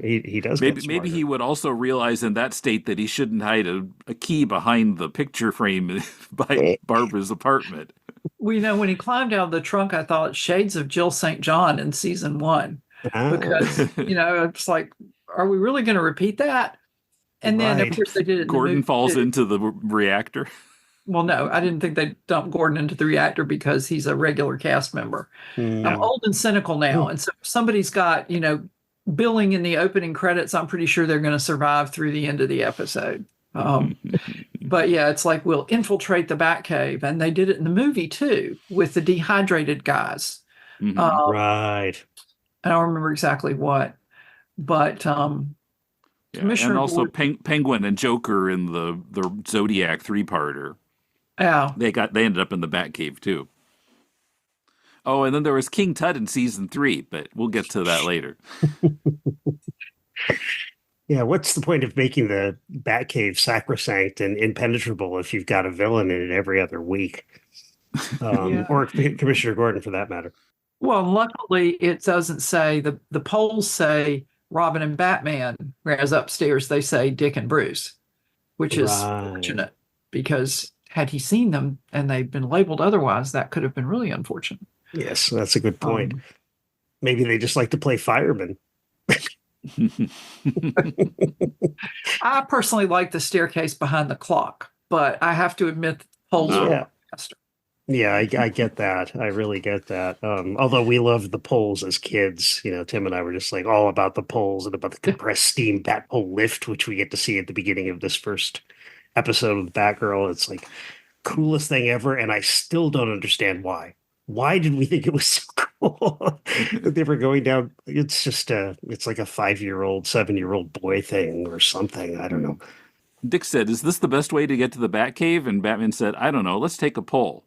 he does. Maybe he would also realize in that state that he shouldn't hide a key behind the picture frame by Barbara's apartment. Well, when he climbed out of the trunk, I thought shades of Jill St. John in season 1, because, it's like, are we really going to repeat that? And then, of course, they did it. Gordon falls into the reactor. Well, no, I didn't think they dumped Gordon into the reactor because he's a regular cast member. I'm old and cynical now. And so if somebody's got, billing in the opening credits, I'm pretty sure they're going to survive through the end of the episode. But yeah, it's like, we'll infiltrate the Batcave. And they did it in the movie, too, with the dehydrated guys. Right. I don't remember exactly what. But Commissioner and also Gordon, Penguin and Joker in the Zodiac 3-parter. Yeah. They ended up in the Batcave, too. Oh, and then there was King Tut in season 3, but we'll get to that later. Yeah, what's the point of making the Batcave sacrosanct and impenetrable if you've got a villain in it every other week? Or Commissioner Gordon, for that matter. Well, luckily, it doesn't say, the polls say Robin and Batman, whereas upstairs they say Dick and Bruce, which is fortunate, because had he seen them and they've been labeled otherwise, that could have been really unfortunate. Yes, that's a good point. Maybe they just like to play firemen. I personally like the staircase behind the clock, but I have to admit, the polls are faster. Yeah, I get that. I really get that. Although we loved the poles as kids, Tim and I were just like all about the poles and about the compressed steam bat pole lift, which we get to see at the beginning of this first episode of Batgirl. It's like coolest thing ever, and I still don't understand why. Why did we think it was so cool? They were going down. It's just it's like a 5-year-old, 7-year-old boy thing or something. I don't know. Dick said, "Is this the best way to get to the Batcave?" And Batman said, "I don't know. Let's take a poll."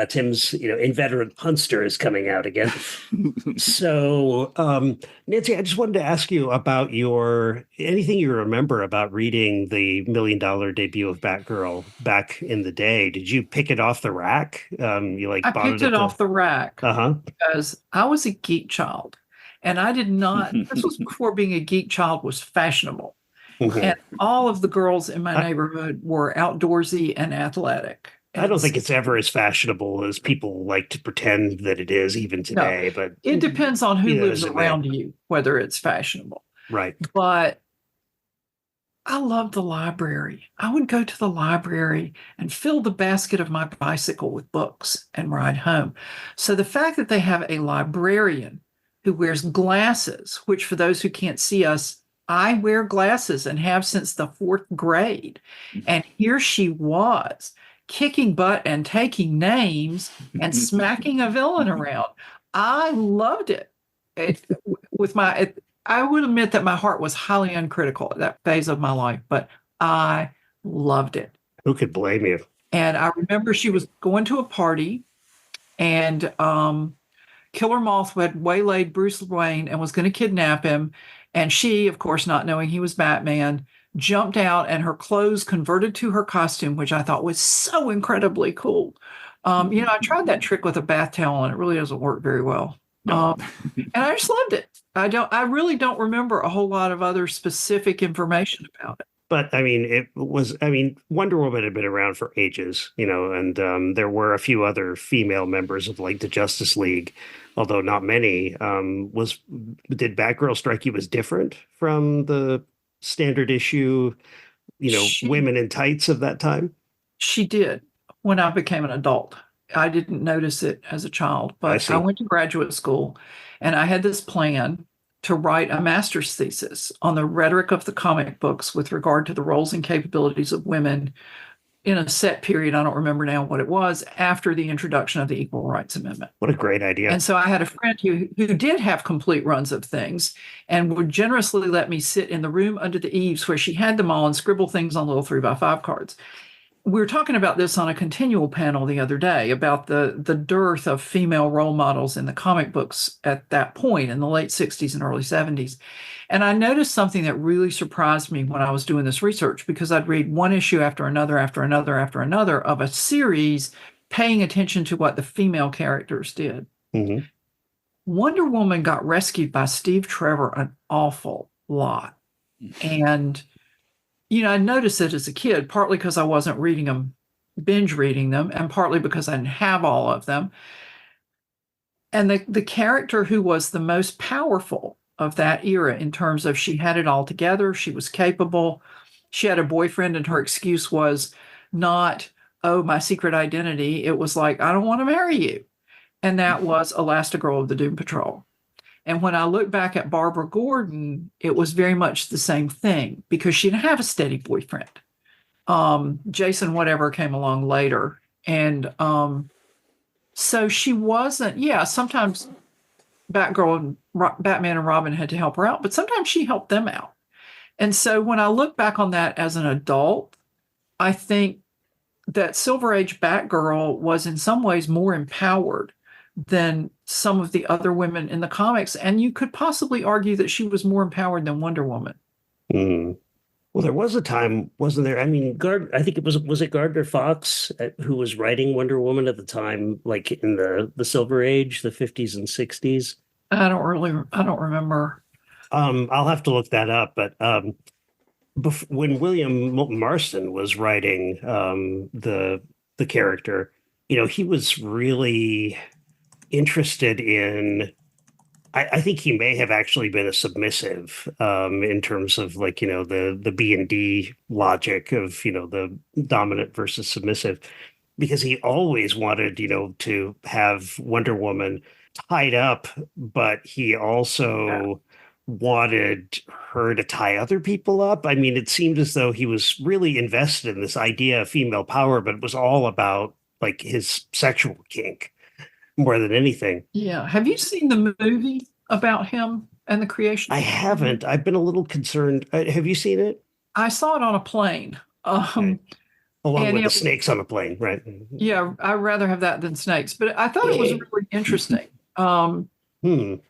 Tim's, inveterate punster is coming out again. So, Nancy, I just wanted to ask you about anything you remember about reading the $1 Million debut of Batgirl back in the day. Did you pick it off the rack? I picked it off the rack because I was a geek child, and I did not. This was before being a geek child was fashionable. And all of the girls in my neighborhood were outdoorsy and athletic. I don't think it's ever as fashionable as people like to pretend that it is even today. No, but it depends on who lives around you, whether it's fashionable. Right. But I loved the library. I would go to the library and fill the basket of my bicycle with books and ride home. So the fact that they have a librarian who wears glasses, which for those who can't see us, I wear glasses and have since the 4th grade. And here she was kicking butt and taking names and smacking a villain around. I loved it. I would admit that my heart was highly uncritical at that phase of my life, but I loved it. Who could blame you? And I remember she was going to a party and Killer Moth had waylaid Bruce Wayne and was going to kidnap him. And she, of course, not knowing he was Batman, jumped out and her clothes converted to her costume, which I thought was so incredibly cool. I tried that trick with a bath towel and it really doesn't work very well. And I just loved it. I really don't remember a whole lot of other specific information about it. But Wonder Woman had been around for ages, and there were a few other female members of like the Justice League, although not many. Did Batgirl strike you as different from the standard issue, women in tights of that time? She did when I became an adult. I didn't notice it as a child, but I went to graduate school and I had this plan to write a master's thesis on the rhetoric of the comic books with regard to the roles and capabilities of women in a set period. I don't remember now what it was, after the introduction of the Equal Rights Amendment. What a great idea. And so I had a friend who did have complete runs of things and would generously let me sit in the room under the eaves where she had them all and scribble things on little 3x5 cards. We were talking about this on a ConTinual panel the other day about the dearth of female role models in the comic books at that point in the late 60s and early 70s. And I noticed something that really surprised me when I was doing this research, because I'd read one issue after another of a series, paying attention to what the female characters did. Mm-hmm. Wonder Woman got rescued by Steve Trevor an awful lot. And I noticed it as a kid, partly because I wasn't binge reading them, and partly because I didn't have all of them. And the character who was the most powerful of that era in terms of she had it all together, she was capable, she had a boyfriend, and her excuse was not, oh, my secret identity. It was like, I don't want to marry you. And that was Elastigirl of the Doom Patrol. And when I look back at Barbara Gordon, it was very much the same thing because she didn't have a steady boyfriend. Jason whatever came along later. And so she wasn't, sometimes Batgirl and Batman and Robin had to help her out, but sometimes she helped them out. And so when I look back on that as an adult, I think that Silver Age Batgirl was in some ways more empowered than some of the other women in the comics. And you could possibly argue that she was more empowered than Wonder Woman. Mm. Well, there was a time, wasn't there? I mean, I think was it Gardner Fox who was writing Wonder Woman at the time, like in the Silver Age, the 50s and 60s? I don't remember. I'll have to look that up. But when William Marston was writing the character, he was really interested in, I think he may have actually been a submissive in terms of like, the B&D logic of, the dominant versus submissive, because he always wanted, to have Wonder Woman tied up, but he also wanted her to tie other people up. I mean, it seemed as though he was really invested in this idea of female power, but it was all about like his sexual kink more than anything. Yeah. Have you seen the movie about him and the creation? I haven't. I've been a little concerned. Have you seen it? I saw it on a plane. Okay. Along and with the it- snakes on the plane, right? Yeah, I'd rather have that than snakes, but I thought it was really interesting.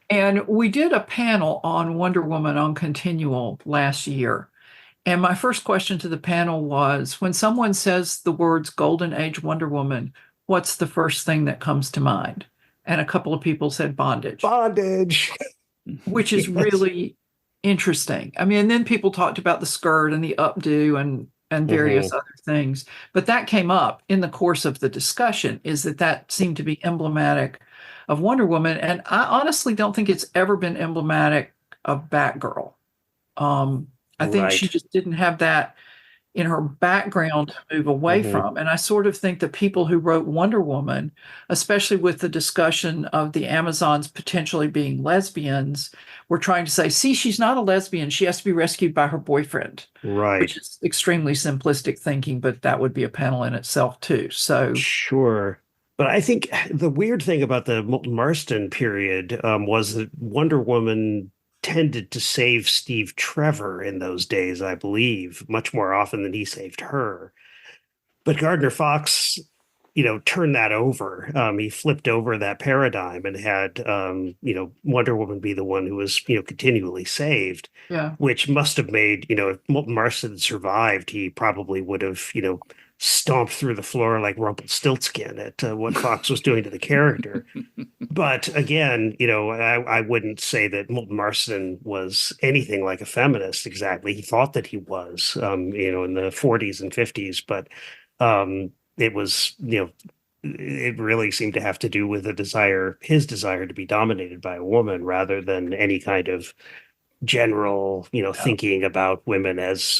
And we did a panel on Wonder Woman on ConTinual last year. And my first question to the panel was, when someone says the words Golden Age Wonder Woman, what's the first thing that comes to mind? And a couple of people said bondage. Bondage. Which is really interesting. I mean, and then people talked about the skirt and the updo and various other things. But that came up in the course of the discussion, is that seemed to be emblematic of Wonder Woman. And I honestly don't think it's ever been emblematic of Batgirl. I think she just didn't have that in her background to move away from. And I sort of think that people who wrote Wonder Woman, especially with the discussion of the Amazons potentially being lesbians, were trying to say, see, she's not a lesbian. She has to be rescued by her boyfriend. Right. Which is extremely simplistic thinking, but that would be a panel in itself too. So sure. But I think the weird thing about the Moulton Marston period was that Wonder Woman tended to save Steve Trevor in those days, I believe, much more often than he saved her. But Gardner Fox, turned that over. He flipped over that paradigm and had, Wonder Woman be the one who was, continually saved. Yeah. Which must have made, if Moulton Marston had survived, he probably would have, stomped through the floor like Rumpelstiltskin at what Fox was doing to the character. But again, I wouldn't say that Moulton Marston was anything like a feminist exactly. He thought that he was, in the 40s and 50s, but it was, it really seemed to have to do with his desire to be dominated by a woman rather than any kind of general, thinking about women as,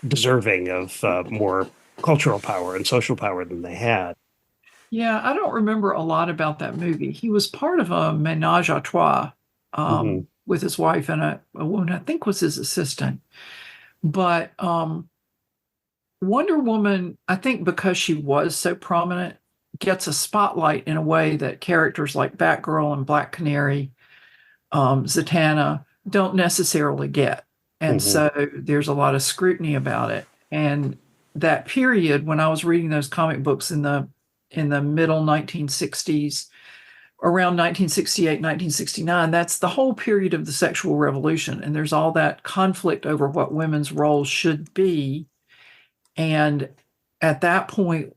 deserving of more cultural power and social power than they had. Yeah, I don't remember a lot about that movie. He was part of a menage a trois with his wife and a woman I think was his assistant. But Wonder Woman, I think because she was so prominent, gets a spotlight in a way that characters like Batgirl and Black Canary, Zatanna don't necessarily get. And so there's a lot of scrutiny about it. And that period, when I was reading those comic books in the middle 1960s, around 1968, 1969, that's the whole period of the sexual revolution. And there's all that conflict over what women's roles should be. And at that point,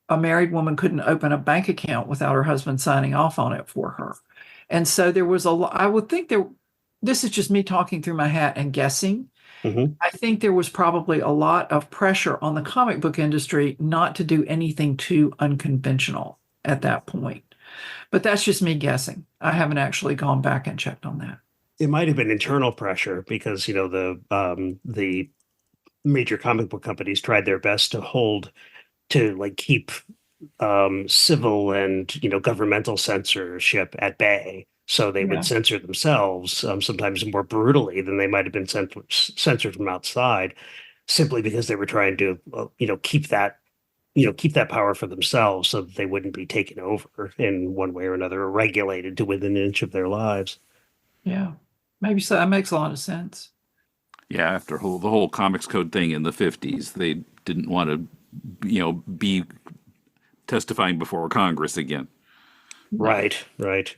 a married woman couldn't open a bank account without her husband signing off on it for her. And so there was I would think this is just me talking through my hat and guessing. I think there was probably a lot of pressure on the comic book industry not to do anything too unconventional at that point. But that's just me guessing. I haven't actually gone back and checked on that. It might have been internal pressure because, the major comic book companies tried their best to keep civil and, governmental censorship at bay. So they would censor themselves, sometimes more brutally than they might have been censored from outside, simply because they were trying to, keep that power for themselves so that they wouldn't be taken over in one way or another or regulated to within an inch of their lives. Yeah, maybe so. That makes a lot of sense. Yeah, after the whole Comics Code thing in the 50s, they didn't want to, be testifying before Congress again. Right.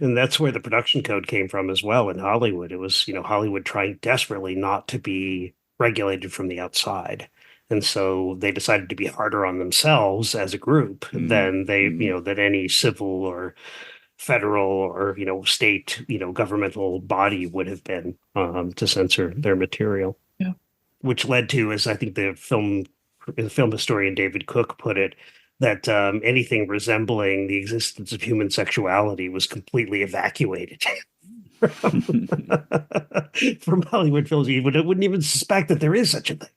And that's where the production code came from as well in Hollywood. It was, Hollywood trying desperately not to be regulated from the outside. And so they decided to be harder on themselves as a group than than any civil or federal or, state, governmental body would have been to censor their material. Yeah. Which led to, as I think the film historian David Cook put it, that anything resembling the existence of human sexuality was completely evacuated from Hollywood films. You wouldn't even suspect that there is such a thing.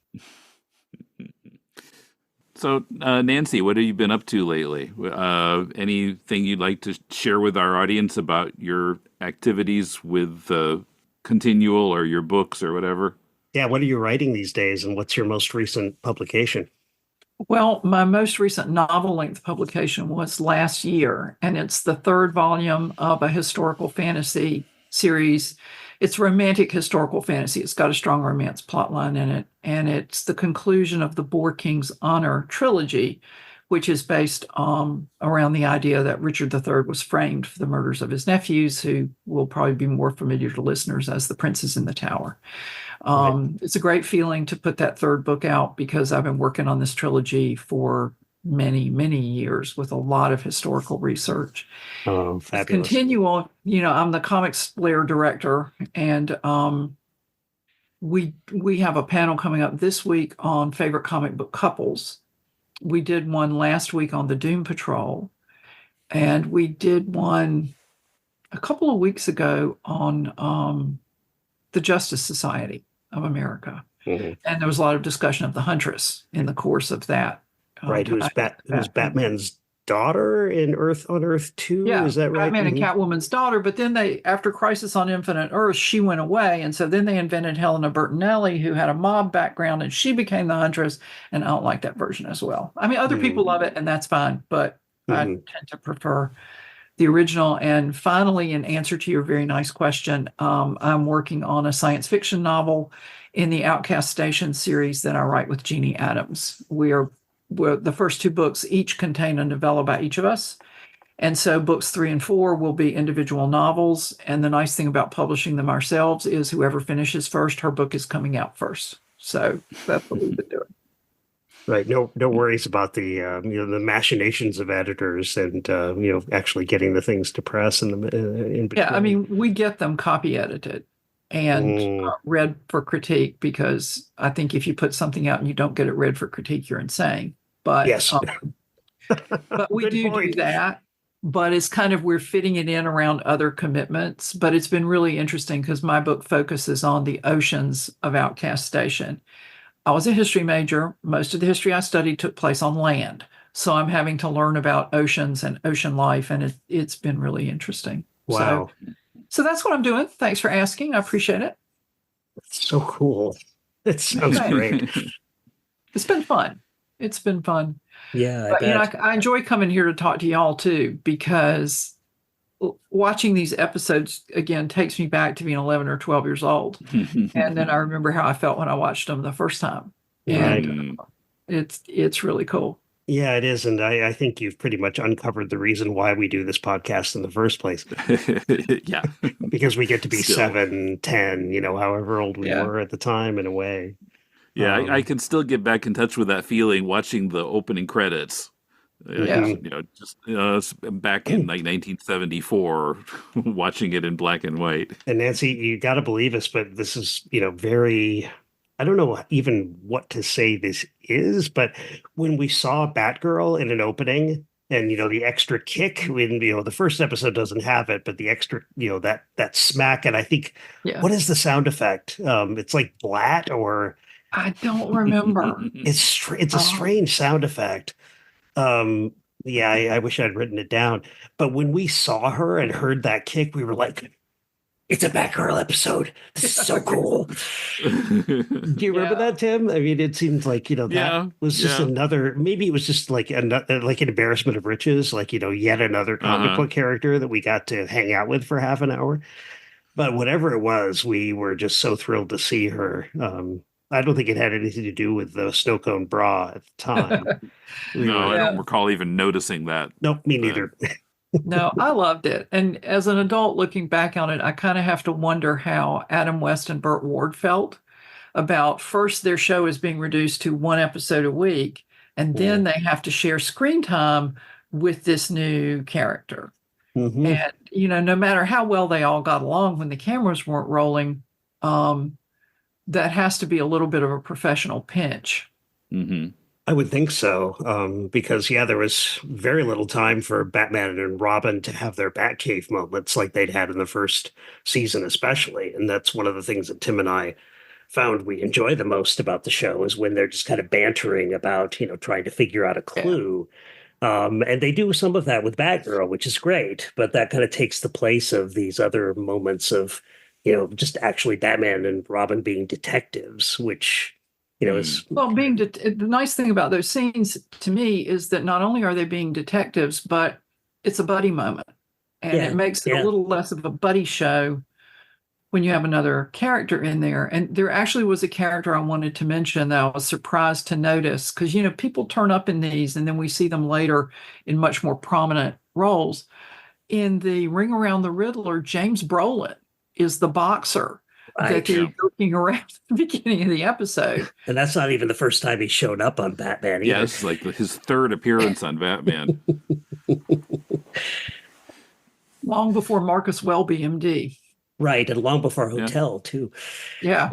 So, Nancy, what have you been up to lately? Anything you'd like to share with our audience about your activities with ConTinual or your books or whatever? Yeah, what are you writing these days, and what's your most recent publication? Well, my most recent novel-length publication was last year, and it's the third volume of a historical fantasy series. It's romantic historical fantasy. It's got a strong romance plotline in it, and it's the conclusion of the Boar King's Honor trilogy, which is based around the idea that Richard III was framed for the murders of his nephews, who will probably be more familiar to listeners as the Princes in the Tower. It's a great feeling to put that third book out because I've been working on this trilogy for many, many years with a lot of historical research. Oh, It's fabulous. continual. I'm the comics layer director, and we have a panel coming up this week on favorite comic book couples. We did one last week on the Doom Patrol, and we did one a couple of weeks ago on the Justice Society of America. Mhm. And there was a lot of discussion of the Huntress in the course of that. Right, who's Batman's daughter in on Earth 2? Yeah, Is that right? Batman and Mhm. Catwoman's daughter. But then after Crisis on Infinite Earth, she went away. And so then they invented Helena Bertinelli, who had a mob background, and she became the Huntress. And I don't like that version as well. I mean, other people love it, and that's fine. But I tend to prefer the original. And finally, in answer to your very nice question, I'm working on a science fiction novel in the Outcast Station series that I write with Jeannie Adams. We're the first two books each contain a novella by each of us. And so books 3 and 4 will be individual novels. And the nice thing about publishing them ourselves is whoever finishes first, her book is coming out first. So that's what we've been doing. Right. No worries about the the machinations of editors and actually getting the things to press in between. Yeah, I mean, we get them copy edited and read for critique, because I think if you put something out and you don't get it read for critique, you're insane. But yes, but we Good do point. that. But it's kind of, we're fitting it in around other commitments. But it's been really interesting because my book focuses on the oceans of Outcast Station. I was a history major. Most of the history I studied took place on land. So I'm having to learn about oceans and ocean life, and it's been really interesting. Wow. So that's what I'm doing. Thanks for asking. I appreciate it. It's so cool. It sounds great. It's been fun. It's been fun. Yeah, But I enjoy coming here to talk to y'all too, because watching these episodes again takes me back to being 11 or 12 years old. And then I remember how I felt when I watched them the first time. And it's really cool. Yeah, it is. And I think you've pretty much uncovered the reason why we do this podcast in the first place. Yeah. Because we get to be 7, 10, however old we were at the time, in a way. Yeah, I can still get back in touch with that feeling watching the opening credits. Just back in like 1974, watching it in black and white. And Nancy, you got to believe us, but this is, very, I don't know even what to say this is, but when we saw Batgirl in an opening and, the extra kick, when, the first episode doesn't have it, but the extra, that smack, and I think, what is the sound effect? It's like blat, or I don't remember. It's a strange sound effect. I wish I'd written it down. But when we saw her and heard that kick, we were like, it's a Batgirl episode. This is so cool. Do you remember that, Tim? I mean, it seems like, that was just another, maybe it was just like an embarrassment of riches, like, yet another comic book character that we got to hang out with for half an hour. But whatever it was, we were just so thrilled to see her. I don't think it had anything to do with the snow cone bra at the time. I don't recall even noticing that. Nope, me neither. No, I loved it. And as an adult looking back on it, I kind of have to wonder how Adam West and Burt Ward felt about, first, their show is being reduced to 1 episode a week, and then they have to share screen time with this new character. Mm-hmm. And, no matter how well they all got along when the cameras weren't rolling, that has to be a little bit of a professional pinch. Mm-hmm. I would think so, because, there was very little time for Batman and Robin to have their Batcave moments like they'd had in the first season especially. And that's one of the things that Tim and I found we enjoy the most about the show, is when they're just kind of bantering about, trying to figure out a clue. And they do some of that with Batgirl, which is great, but that kind of takes the place of these other moments of, just actually Batman and Robin being detectives, which, It's Well, the nice thing about those scenes to me is that not only are they being detectives, but it's a buddy moment. And it makes it a little less of a buddy show when you have another character in there. And there actually was a character I wanted to mention that I was surprised to notice, because, people turn up in these and then we see them later in much more prominent roles. In the Ring Around the Riddler, James Brolin is the boxer that they're joking around at the beginning of the episode. And that's not even the first time he showed up on Batman either. Yes, like his third appearance on Batman. Long before Marcus Welby, MD. Right, and long before Hotel, too. Yeah.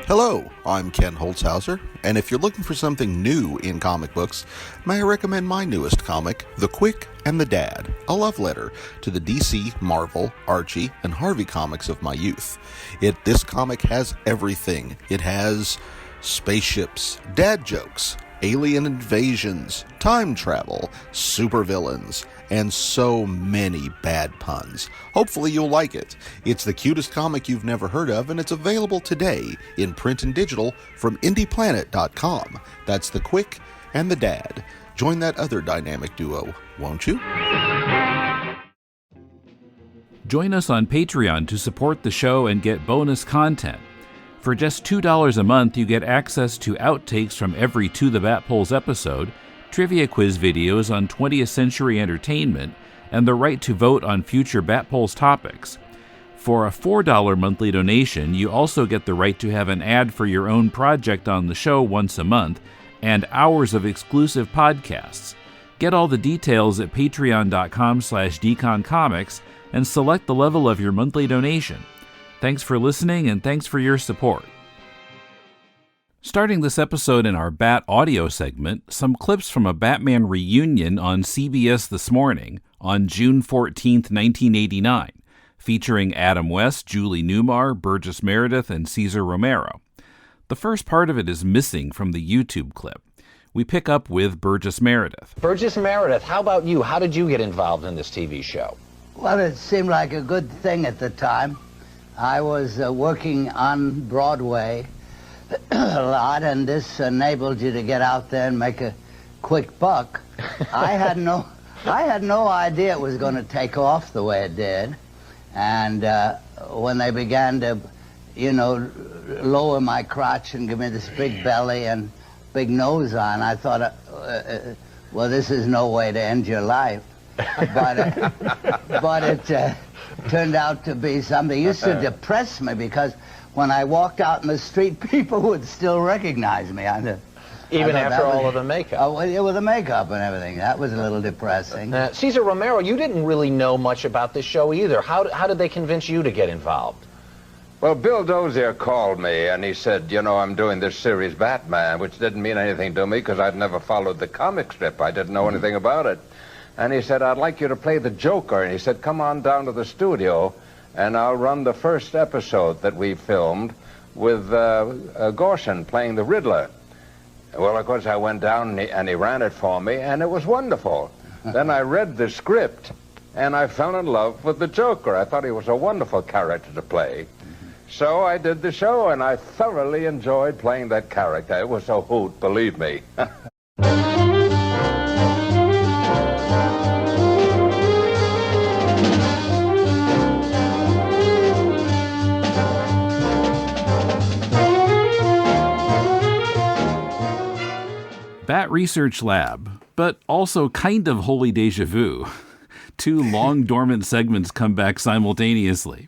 Hello, I'm Ken Holzhauser, and if you're looking for something new in comic books, may I recommend my newest comic, The Quick and the Dad, a love letter to the DC, Marvel, Archie, and Harvey comics of my youth. This comic has everything. It has spaceships, dad jokes, alien invasions, time travel, supervillains, and so many bad puns. Hopefully you'll like it. It's the cutest comic you've never heard of, and it's available today in print and digital from indieplanet.com. That's The Quick and the Dad. Join that other dynamic duo, won't you? Join us on Patreon to support the show and get bonus content. For just $2 a month, you get access to outtakes from every To the Batpoles episode, trivia quiz videos on 20th century entertainment, and the right to vote on future Batpoles topics. For a $4 monthly donation, you also get the right to have an ad for your own project on the show once a month, and hours of exclusive podcasts. Get all the details at patreon.com/deconcomics and select the level of your monthly donation. Thanks for listening, and thanks for your support. Starting this episode in our Bat audio segment, some clips from a Batman reunion on CBS This Morning on June 14th, 1989, featuring Adam West, Julie Newmar, Burgess Meredith, and Cesar Romero. The first part of it is missing from the YouTube clip. We pick up with Burgess Meredith. Burgess Meredith, how about you? How did you get involved in this TV show? Well, it seemed like a good thing at the time. I was working on Broadway a lot, and this enabled you to get out there and make a quick buck. I had no idea it was going to take off the way it did. And when they began to, lower my crotch and give me this big belly and big nose on, I thought, well, this is no way to end your life. But it turned out to be something. It used to depress me because when I walked out in the street, people would still recognize me. Even after all of the makeup? Oh, well, with the makeup and everything. That was a little depressing. Cesar Romero, you didn't really know much about this show either. How did they convince you to get involved? Well, Bill Dozier called me, and he said, I'm doing this series Batman, which didn't mean anything to me because I'd never followed the comic strip. I didn't know anything about it. And he said, I'd like you to play the Joker. And he said, come on down to the studio, and I'll run the first episode that we filmed with Gorson playing the Riddler. Well, of course, I went down, and he ran it for me, and it was wonderful. Then I read the script, and I fell in love with the Joker. I thought he was a wonderful character to play. So I did the show, and I thoroughly enjoyed playing that character. It was a hoot, believe me. Bat Research Lab, but also kind of wholly deja vu. Two long dormant segments come back simultaneously.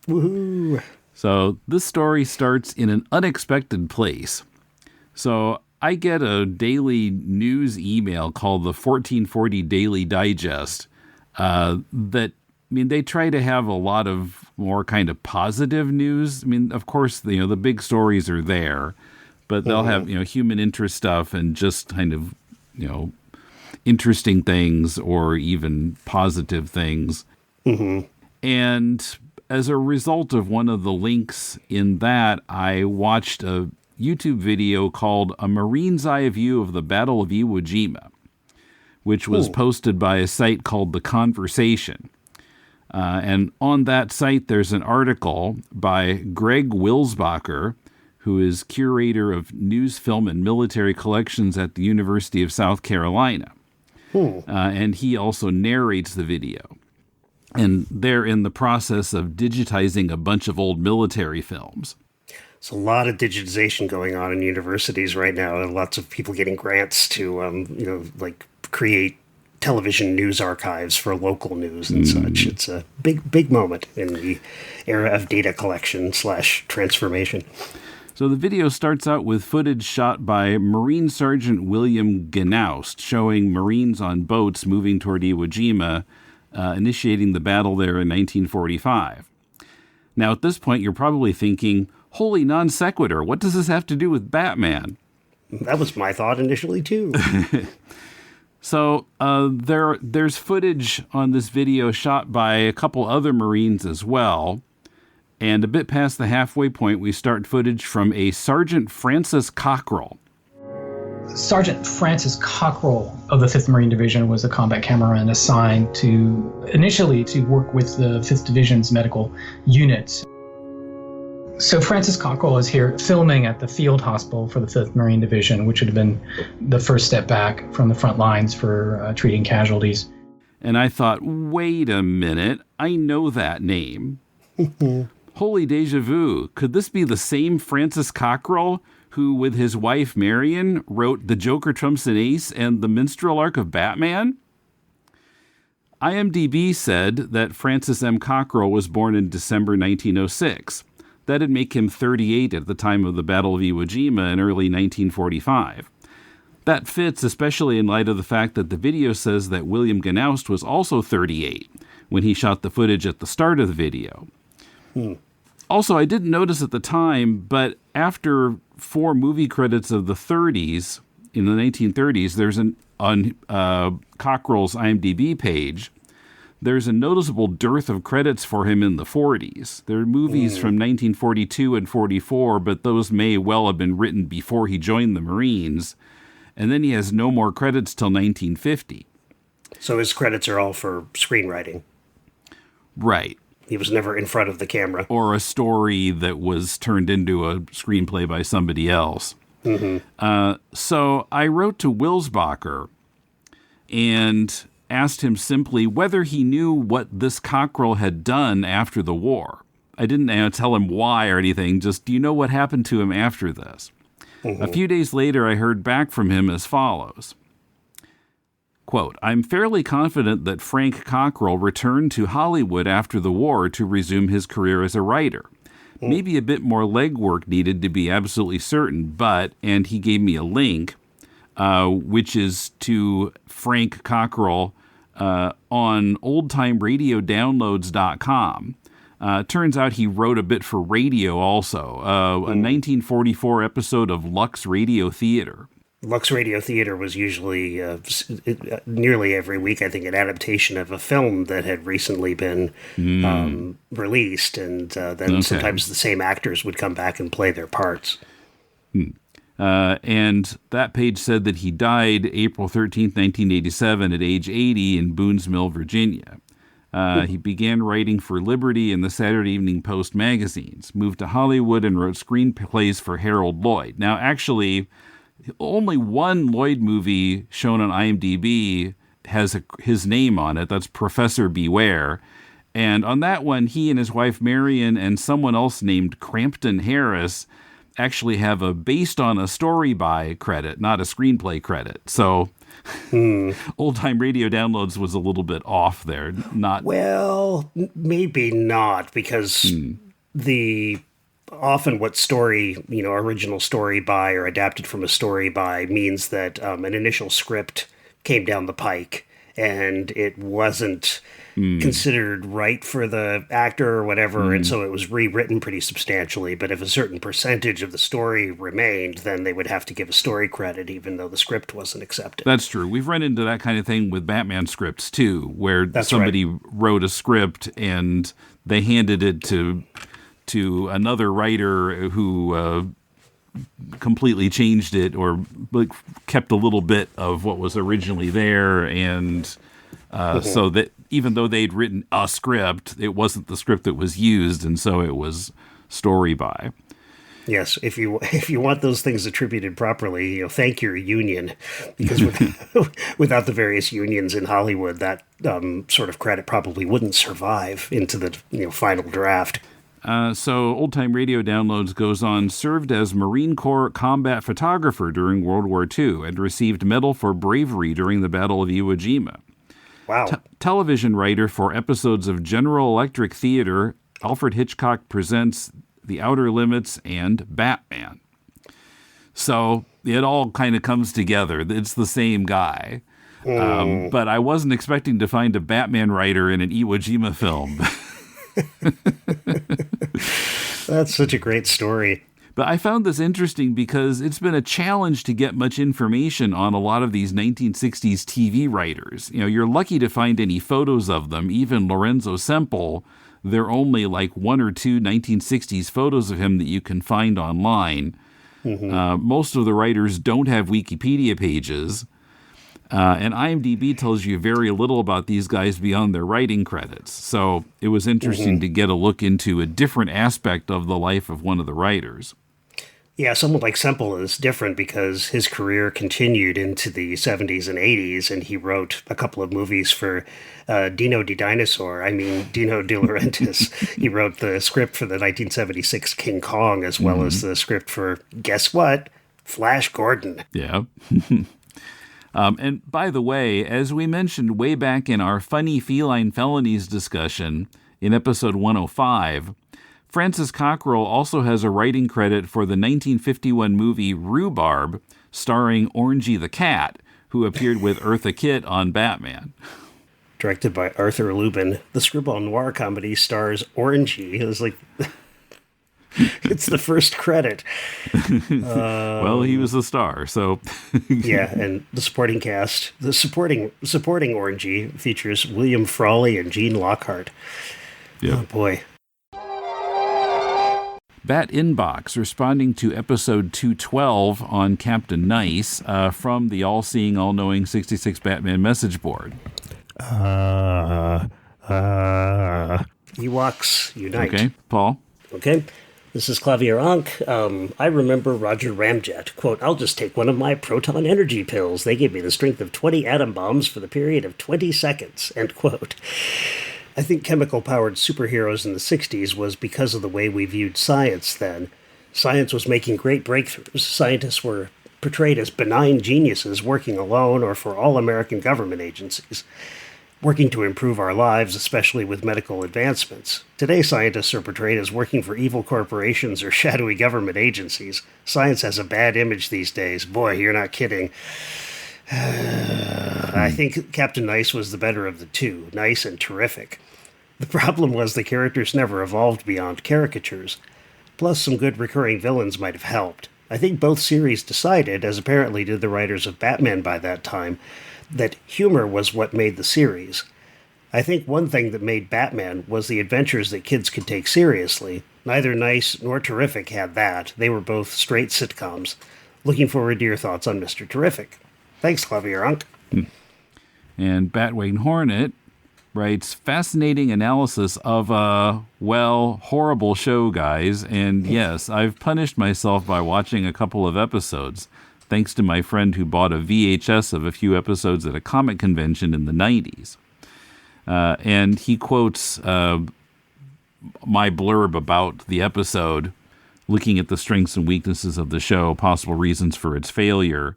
Woohoo! So this story starts in an unexpected place. So I get a daily news email called the 1440 Daily Digest they try to have a lot of more kind of positive news. Of course, the big stories are there, but they'll have, human interest stuff and just kind of, interesting things or even positive things. Mm-hmm. And as a result of one of the links in that, I watched a YouTube video called A Marine's Eye View of the Battle of Iwo Jima, which was posted by a site called The Conversation. And on that site, there's an article by Greg Wilsbacher, who is curator of news, film, and military collections at the University of South Carolina. And he also narrates the video. And they're in the process of digitizing a bunch of old military films. There's a lot of digitization going on in universities right now, and lots of people getting grants to, create television news archives for local news and such. It's a big moment in the era of data collection / transformation. So the video starts out with footage shot by Marine Sergeant William Gnaust, showing Marines on boats moving toward Iwo Jima, initiating the battle there in 1945. Now, at this point, you're probably thinking, holy non sequitur, what does this have to do with Batman? That was my thought initially, too. So there's footage on this video shot by a couple other Marines as well. And a bit past the halfway point, we start footage from a Sergeant Francis Cockrell. Sergeant Francis Cockrell of the 5th Marine Division was a combat cameraman assigned initially to work with the 5th Division's medical units. So Francis Cockrell is here filming at the field hospital for the 5th Marine Division, which would have been the first step back from the front lines for treating casualties. And I thought, wait a minute, I know that name. Holy deja vu. Could this be the same Francis Cockrell who, with his wife Marion, wrote The Joker Trumps an Ace and The Minstrel Arc of Batman? IMDb said that Francis M. Cockrell was born in December 1906. That'd make him 38 at the time of the Battle of Iwo Jima in early 1945. That fits, especially in light of the fact that the video says that William Gnaust was also 38 when he shot the footage at the start of the video. Also, I didn't notice at the time, but after 4 movie credits of the 30s, in the 1930s, there's on Cockrell's IMDb page, there's a noticeable dearth of credits for him in the 40s. There are movies from 1942 and 44, but those may well have been written before he joined the Marines. And then he has no more credits till 1950. So his credits are all for screenwriting. Right. He was never in front of the camera. Or a story that was turned into a screenplay by somebody else. So I wrote to Wilsbacher and asked him simply whether he knew what this Cockrell had done after the war. I didn't tell him why or anything, just, do you know what happened to him after this? A few days later, I heard back from him as follows. Quote, I'm fairly confident that Frank Cockrell returned to Hollywood after the war to resume his career as a writer. Maybe a bit more legwork needed to be absolutely certain, but, and he gave me a link, which is to Frank Cockrell on oldtimeradiodownloads.com. Turns out he wrote a bit for radio also, a 1944 episode of Lux Radio Theater. Lux Radio Theater was usually, nearly every week, I think, an adaptation of a film that had recently been released, and then sometimes the same actors would come back and play their parts. And that page said that he died April 13th, 1987 at age 80 in Boones Mill, Virginia. He began writing for Liberty and the Saturday Evening Post magazines, moved to Hollywood and wrote screenplays for Harold Lloyd. Now, actually, only one Lloyd movie shown on IMDb has his name on it. That's Professor Beware. And on that one, he and his wife Marion and someone else named Crampton Harris actually have a based on a story by credit, not a screenplay credit. So Old Time Radio Downloads was a little bit off there. Not well, maybe not, because often what story, original story by or adapted from a story by means that an initial script came down the pike and it wasn't considered right for the actor or whatever, and so it was rewritten pretty substantially. But if a certain percentage of the story remained, then they would have to give a story credit even though the script wasn't accepted. That's true. We've run into that kind of thing with Batman scripts too, where somebody wrote a script and they handed it to another writer who completely changed it or kept a little bit of what was originally there, and so that even though they'd written a script, it wasn't the script that was used, and so it was story by. Yes, if you want those things attributed properly, thank your union, because without the various unions in Hollywood, that sort of credit probably wouldn't survive into the final draft. So Old Time Radio Downloads goes on, served as Marine Corps combat photographer during World War II and received medal for bravery during the Battle of Iwo Jima. Wow. Television writer for episodes of General Electric Theater, Alfred Hitchcock Presents, The Outer Limits, and Batman. So it all kind of comes together. It's the same guy. But I wasn't expecting to find a Batman writer in an Iwo Jima film. That's such a great story. But I found this interesting because it's been a challenge to get much information on a lot of these 1960s TV writers. You're lucky to find any photos of them. Even Lorenzo Semple, there are only like one or two 1960s photos of him that you can find online. Mm-hmm. Most of the writers don't have Wikipedia pages. And IMDb tells you very little about these guys beyond their writing credits. So it was interesting to get a look into a different aspect of the life of one of the writers. Yeah, someone like Semple is different because his career continued into the 70s and 80s, and he wrote a couple of movies for Dino De Laurentiis. He wrote the script for the 1976 King Kong, as well as the script for, guess what, Flash Gordon. Yeah. And by the way, as we mentioned way back in our Funny Feline Felonies discussion in episode 105, Francis Cockrell also has a writing credit for the 1951 movie Rhubarb, starring Orangey the Cat, who appeared with Eartha Kitt on Batman. Directed by Arthur Lubin, the screwball noir comedy stars Orangey. It was like... it's the first credit. Well, he was the star, so... Yeah, and the supporting cast, the supporting Orangey features William Frawley and Gene Lockhart. Yep. Oh, boy. Bat Inbox, responding to episode 212 on Captain Nice from the all-seeing, all-knowing 66 Batman message board. Ewoks Unite. Okay, Paul? Okay. This is Clavier Ankh. I remember Roger Ramjet. Quote, I'll just take one of my proton energy pills. They gave me the strength of 20 atom bombs for the period of 20 seconds. End quote. I think chemical-powered superheroes in the 60s was because of the way we viewed science then. Science was making great breakthroughs. Scientists were portrayed as benign geniuses working alone or for all American government agencies, working to improve our lives, especially with medical advancements. Today, scientists are portrayed as working for evil corporations or shadowy government agencies. Science has a bad image these days. Boy, you're not kidding. I think Captain Nice was the better of the two, nice and terrific. The problem was the characters never evolved beyond caricatures. Plus, some good recurring villains might have helped. I think both series decided, as apparently did the writers of Batman by that time, that humor was what made the series. I think one thing that made Batman was the adventures that kids could take seriously. Neither Nice nor Terrific had that. They were both straight sitcoms. Looking forward to your thoughts on Mr. Terrific. Thanks, Clavier Unk. And Batwing Hornet writes, fascinating analysis of a, horrible show, guys. And yes, I've punished myself by watching a couple of episodes, thanks to my friend who bought a VHS of a few episodes at a comic convention in the 90s. And he quotes my blurb about the episode, looking at the strengths and weaknesses of the show, possible reasons for its failure.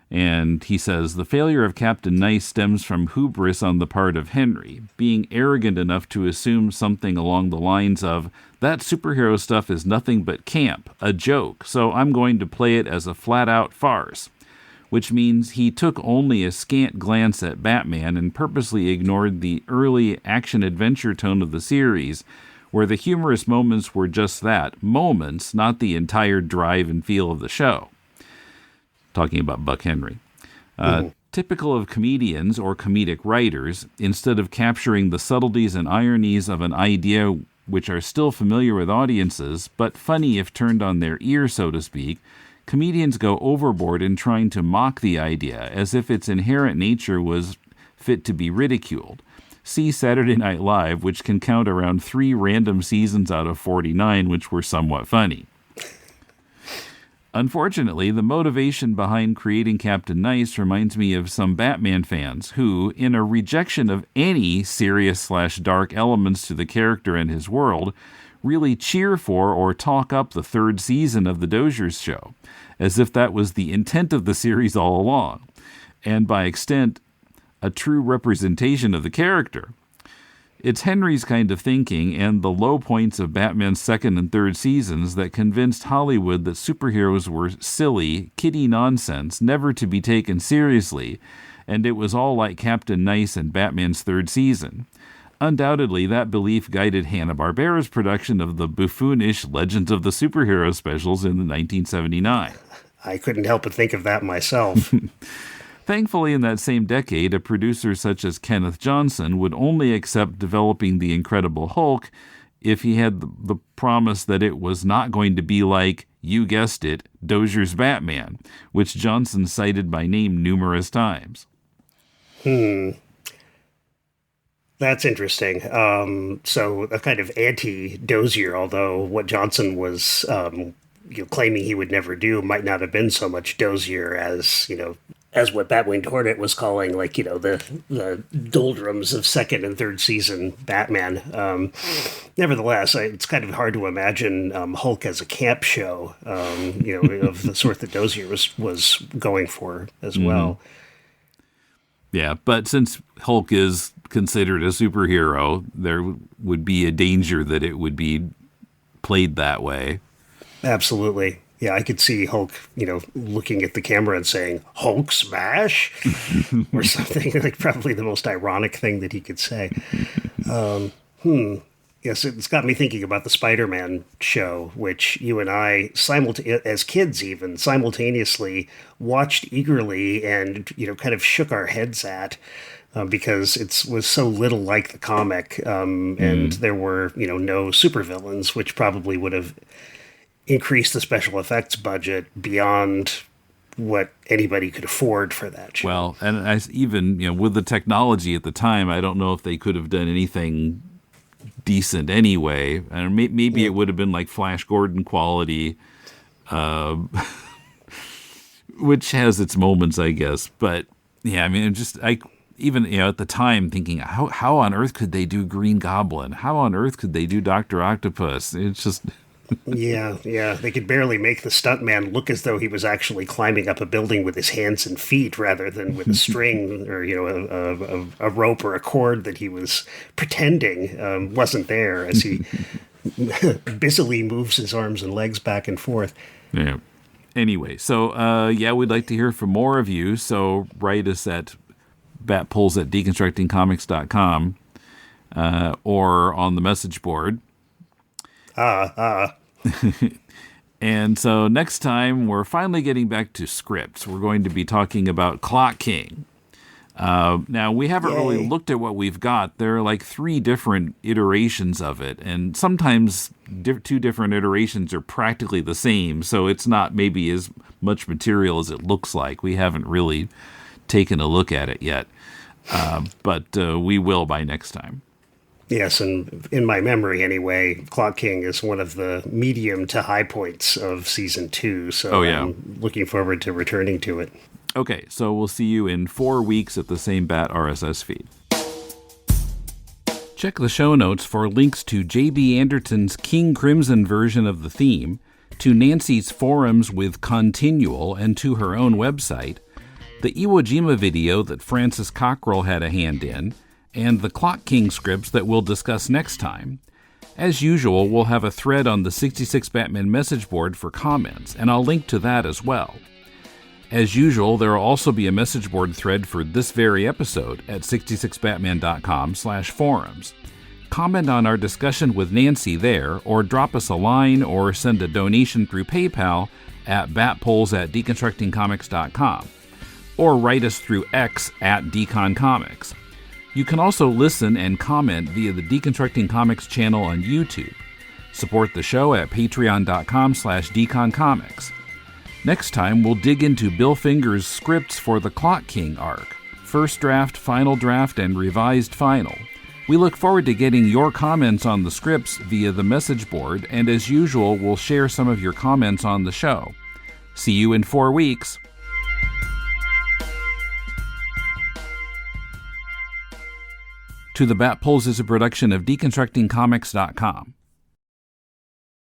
And he says, the failure of Captain Nice stems from hubris on the part of Henry, being arrogant enough to assume something along the lines of, that superhero stuff is nothing but camp, a joke, so I'm going to play it as a flat-out farce. Which means he took only a scant glance at Batman and purposely ignored the early action-adventure tone of the series, where the humorous moments were just that, moments, not the entire drive and feel of the show. Talking about Buck Henry. Typical of comedians or comedic writers, instead of capturing the subtleties and ironies of an idea which are still familiar with audiences, but funny if turned on their ear, so to speak, comedians go overboard in trying to mock the idea as if its inherent nature was fit to be ridiculed. See Saturday Night Live, which can count around 3 random seasons out of 49, which were somewhat funny. Unfortunately, the motivation behind creating Captain Nice reminds me of some Batman fans who, in a rejection of any serious/dark elements to the character and his world, really cheer for or talk up the 3rd season of the Dozier's show, as if that was the intent of the series all along, and by extent, a true representation of the character. It's Henry's kind of thinking and the low points of Batman's 2nd and 3rd seasons that convinced Hollywood that superheroes were silly, kiddie nonsense, never to be taken seriously, and it was all like Captain Nice and Batman's 3rd season. Undoubtedly, that belief guided Hanna-Barbera's production of the buffoonish Legends of the Superhero specials in 1979. I couldn't help but think of that myself. Thankfully, in that same decade, a producer such as Kenneth Johnson would only accept developing The Incredible Hulk if he had the promise that it was not going to be like, you guessed it, Dozier's Batman, which Johnson cited by name numerous times. That's interesting. So a kind of anti-Dozier, although what Johnson was claiming he would never do might not have been so much Dozier as, as what Batwing Hornet was calling, the doldrums of 2nd and 3rd season Batman. Nevertheless, it's kind of hard to imagine Hulk as a camp show, of the sort that Dozier was going for as well. Yeah, but since Hulk is considered a superhero, there would be a danger that it would be played that way. Absolutely. Yeah, I could see Hulk, looking at the camera and saying, Hulk smash? Or something, like probably the most ironic thing that he could say. Yes, it's got me thinking about the Spider-Man show, which you and I, as kids even, simultaneously watched eagerly and, kind of shook our heads at because it was so little like the comic. And there were, no supervillains, which probably would have increase the special effects budget beyond what anybody could afford for that show. Well, and even with the technology at the time, I don't know if they could have done anything decent anyway. And maybe it would have been like Flash Gordon quality, which has its moments, I guess. But yeah, I mean, even at the time thinking, how on earth could they do Green Goblin? How on earth could they do Dr. Octopus? It's just... Yeah. They could barely make the stuntman look as though he was actually climbing up a building with his hands and feet rather than with a string or, a rope or a cord that he was pretending wasn't there as he busily moves his arms and legs back and forth. Yeah. Anyway, so, we'd like to hear from more of you. So write us at batpulls@deconstructingcomics.com or on the message board. And so next time, we're finally getting back to scripts. We're going to be talking about Clock King. Now, we haven't really looked at what we've got. There are like 3 different iterations of it, and sometimes 2 different iterations are practically the same, so it's not maybe as much material as it looks like. We haven't really taken a look at it yet, but we will by next time. Yes, and in my memory anyway, Clock King is one of the medium to high points of season 2, so I'm looking forward to returning to it. Okay, so we'll see you in 4 weeks at the same Bat RSS feed. Check the show notes for links to JB Anderton's King Crimson version of the theme, to Nancy's forums with ConTinual, and to her own website, the Iwo Jima video that Francis Cockrell had a hand in, and the Clock King scripts that we'll discuss next time. As usual, we'll have a thread on the 66 Batman message board for comments, and I'll link to that as well. As usual, there will also be a message board thread for this very episode at 66batman.com/forums. Comment on our discussion with Nancy there, or drop us a line or send a donation through PayPal at batpulls@deconstructingcomics.com, or write us through X at deconcomics. You can also listen and comment via the Deconstructing Comics channel on YouTube. Support the show at patreon.com/deconcomics. Next time, we'll dig into Bill Finger's scripts for the Clock King arc, first draft, final draft, and revised final. We look forward to getting your comments on the scripts via the message board, and as usual, we'll share some of your comments on the show. See you in 4 weeks. To the Bat Pulls is a production of deconstructingcomics.com.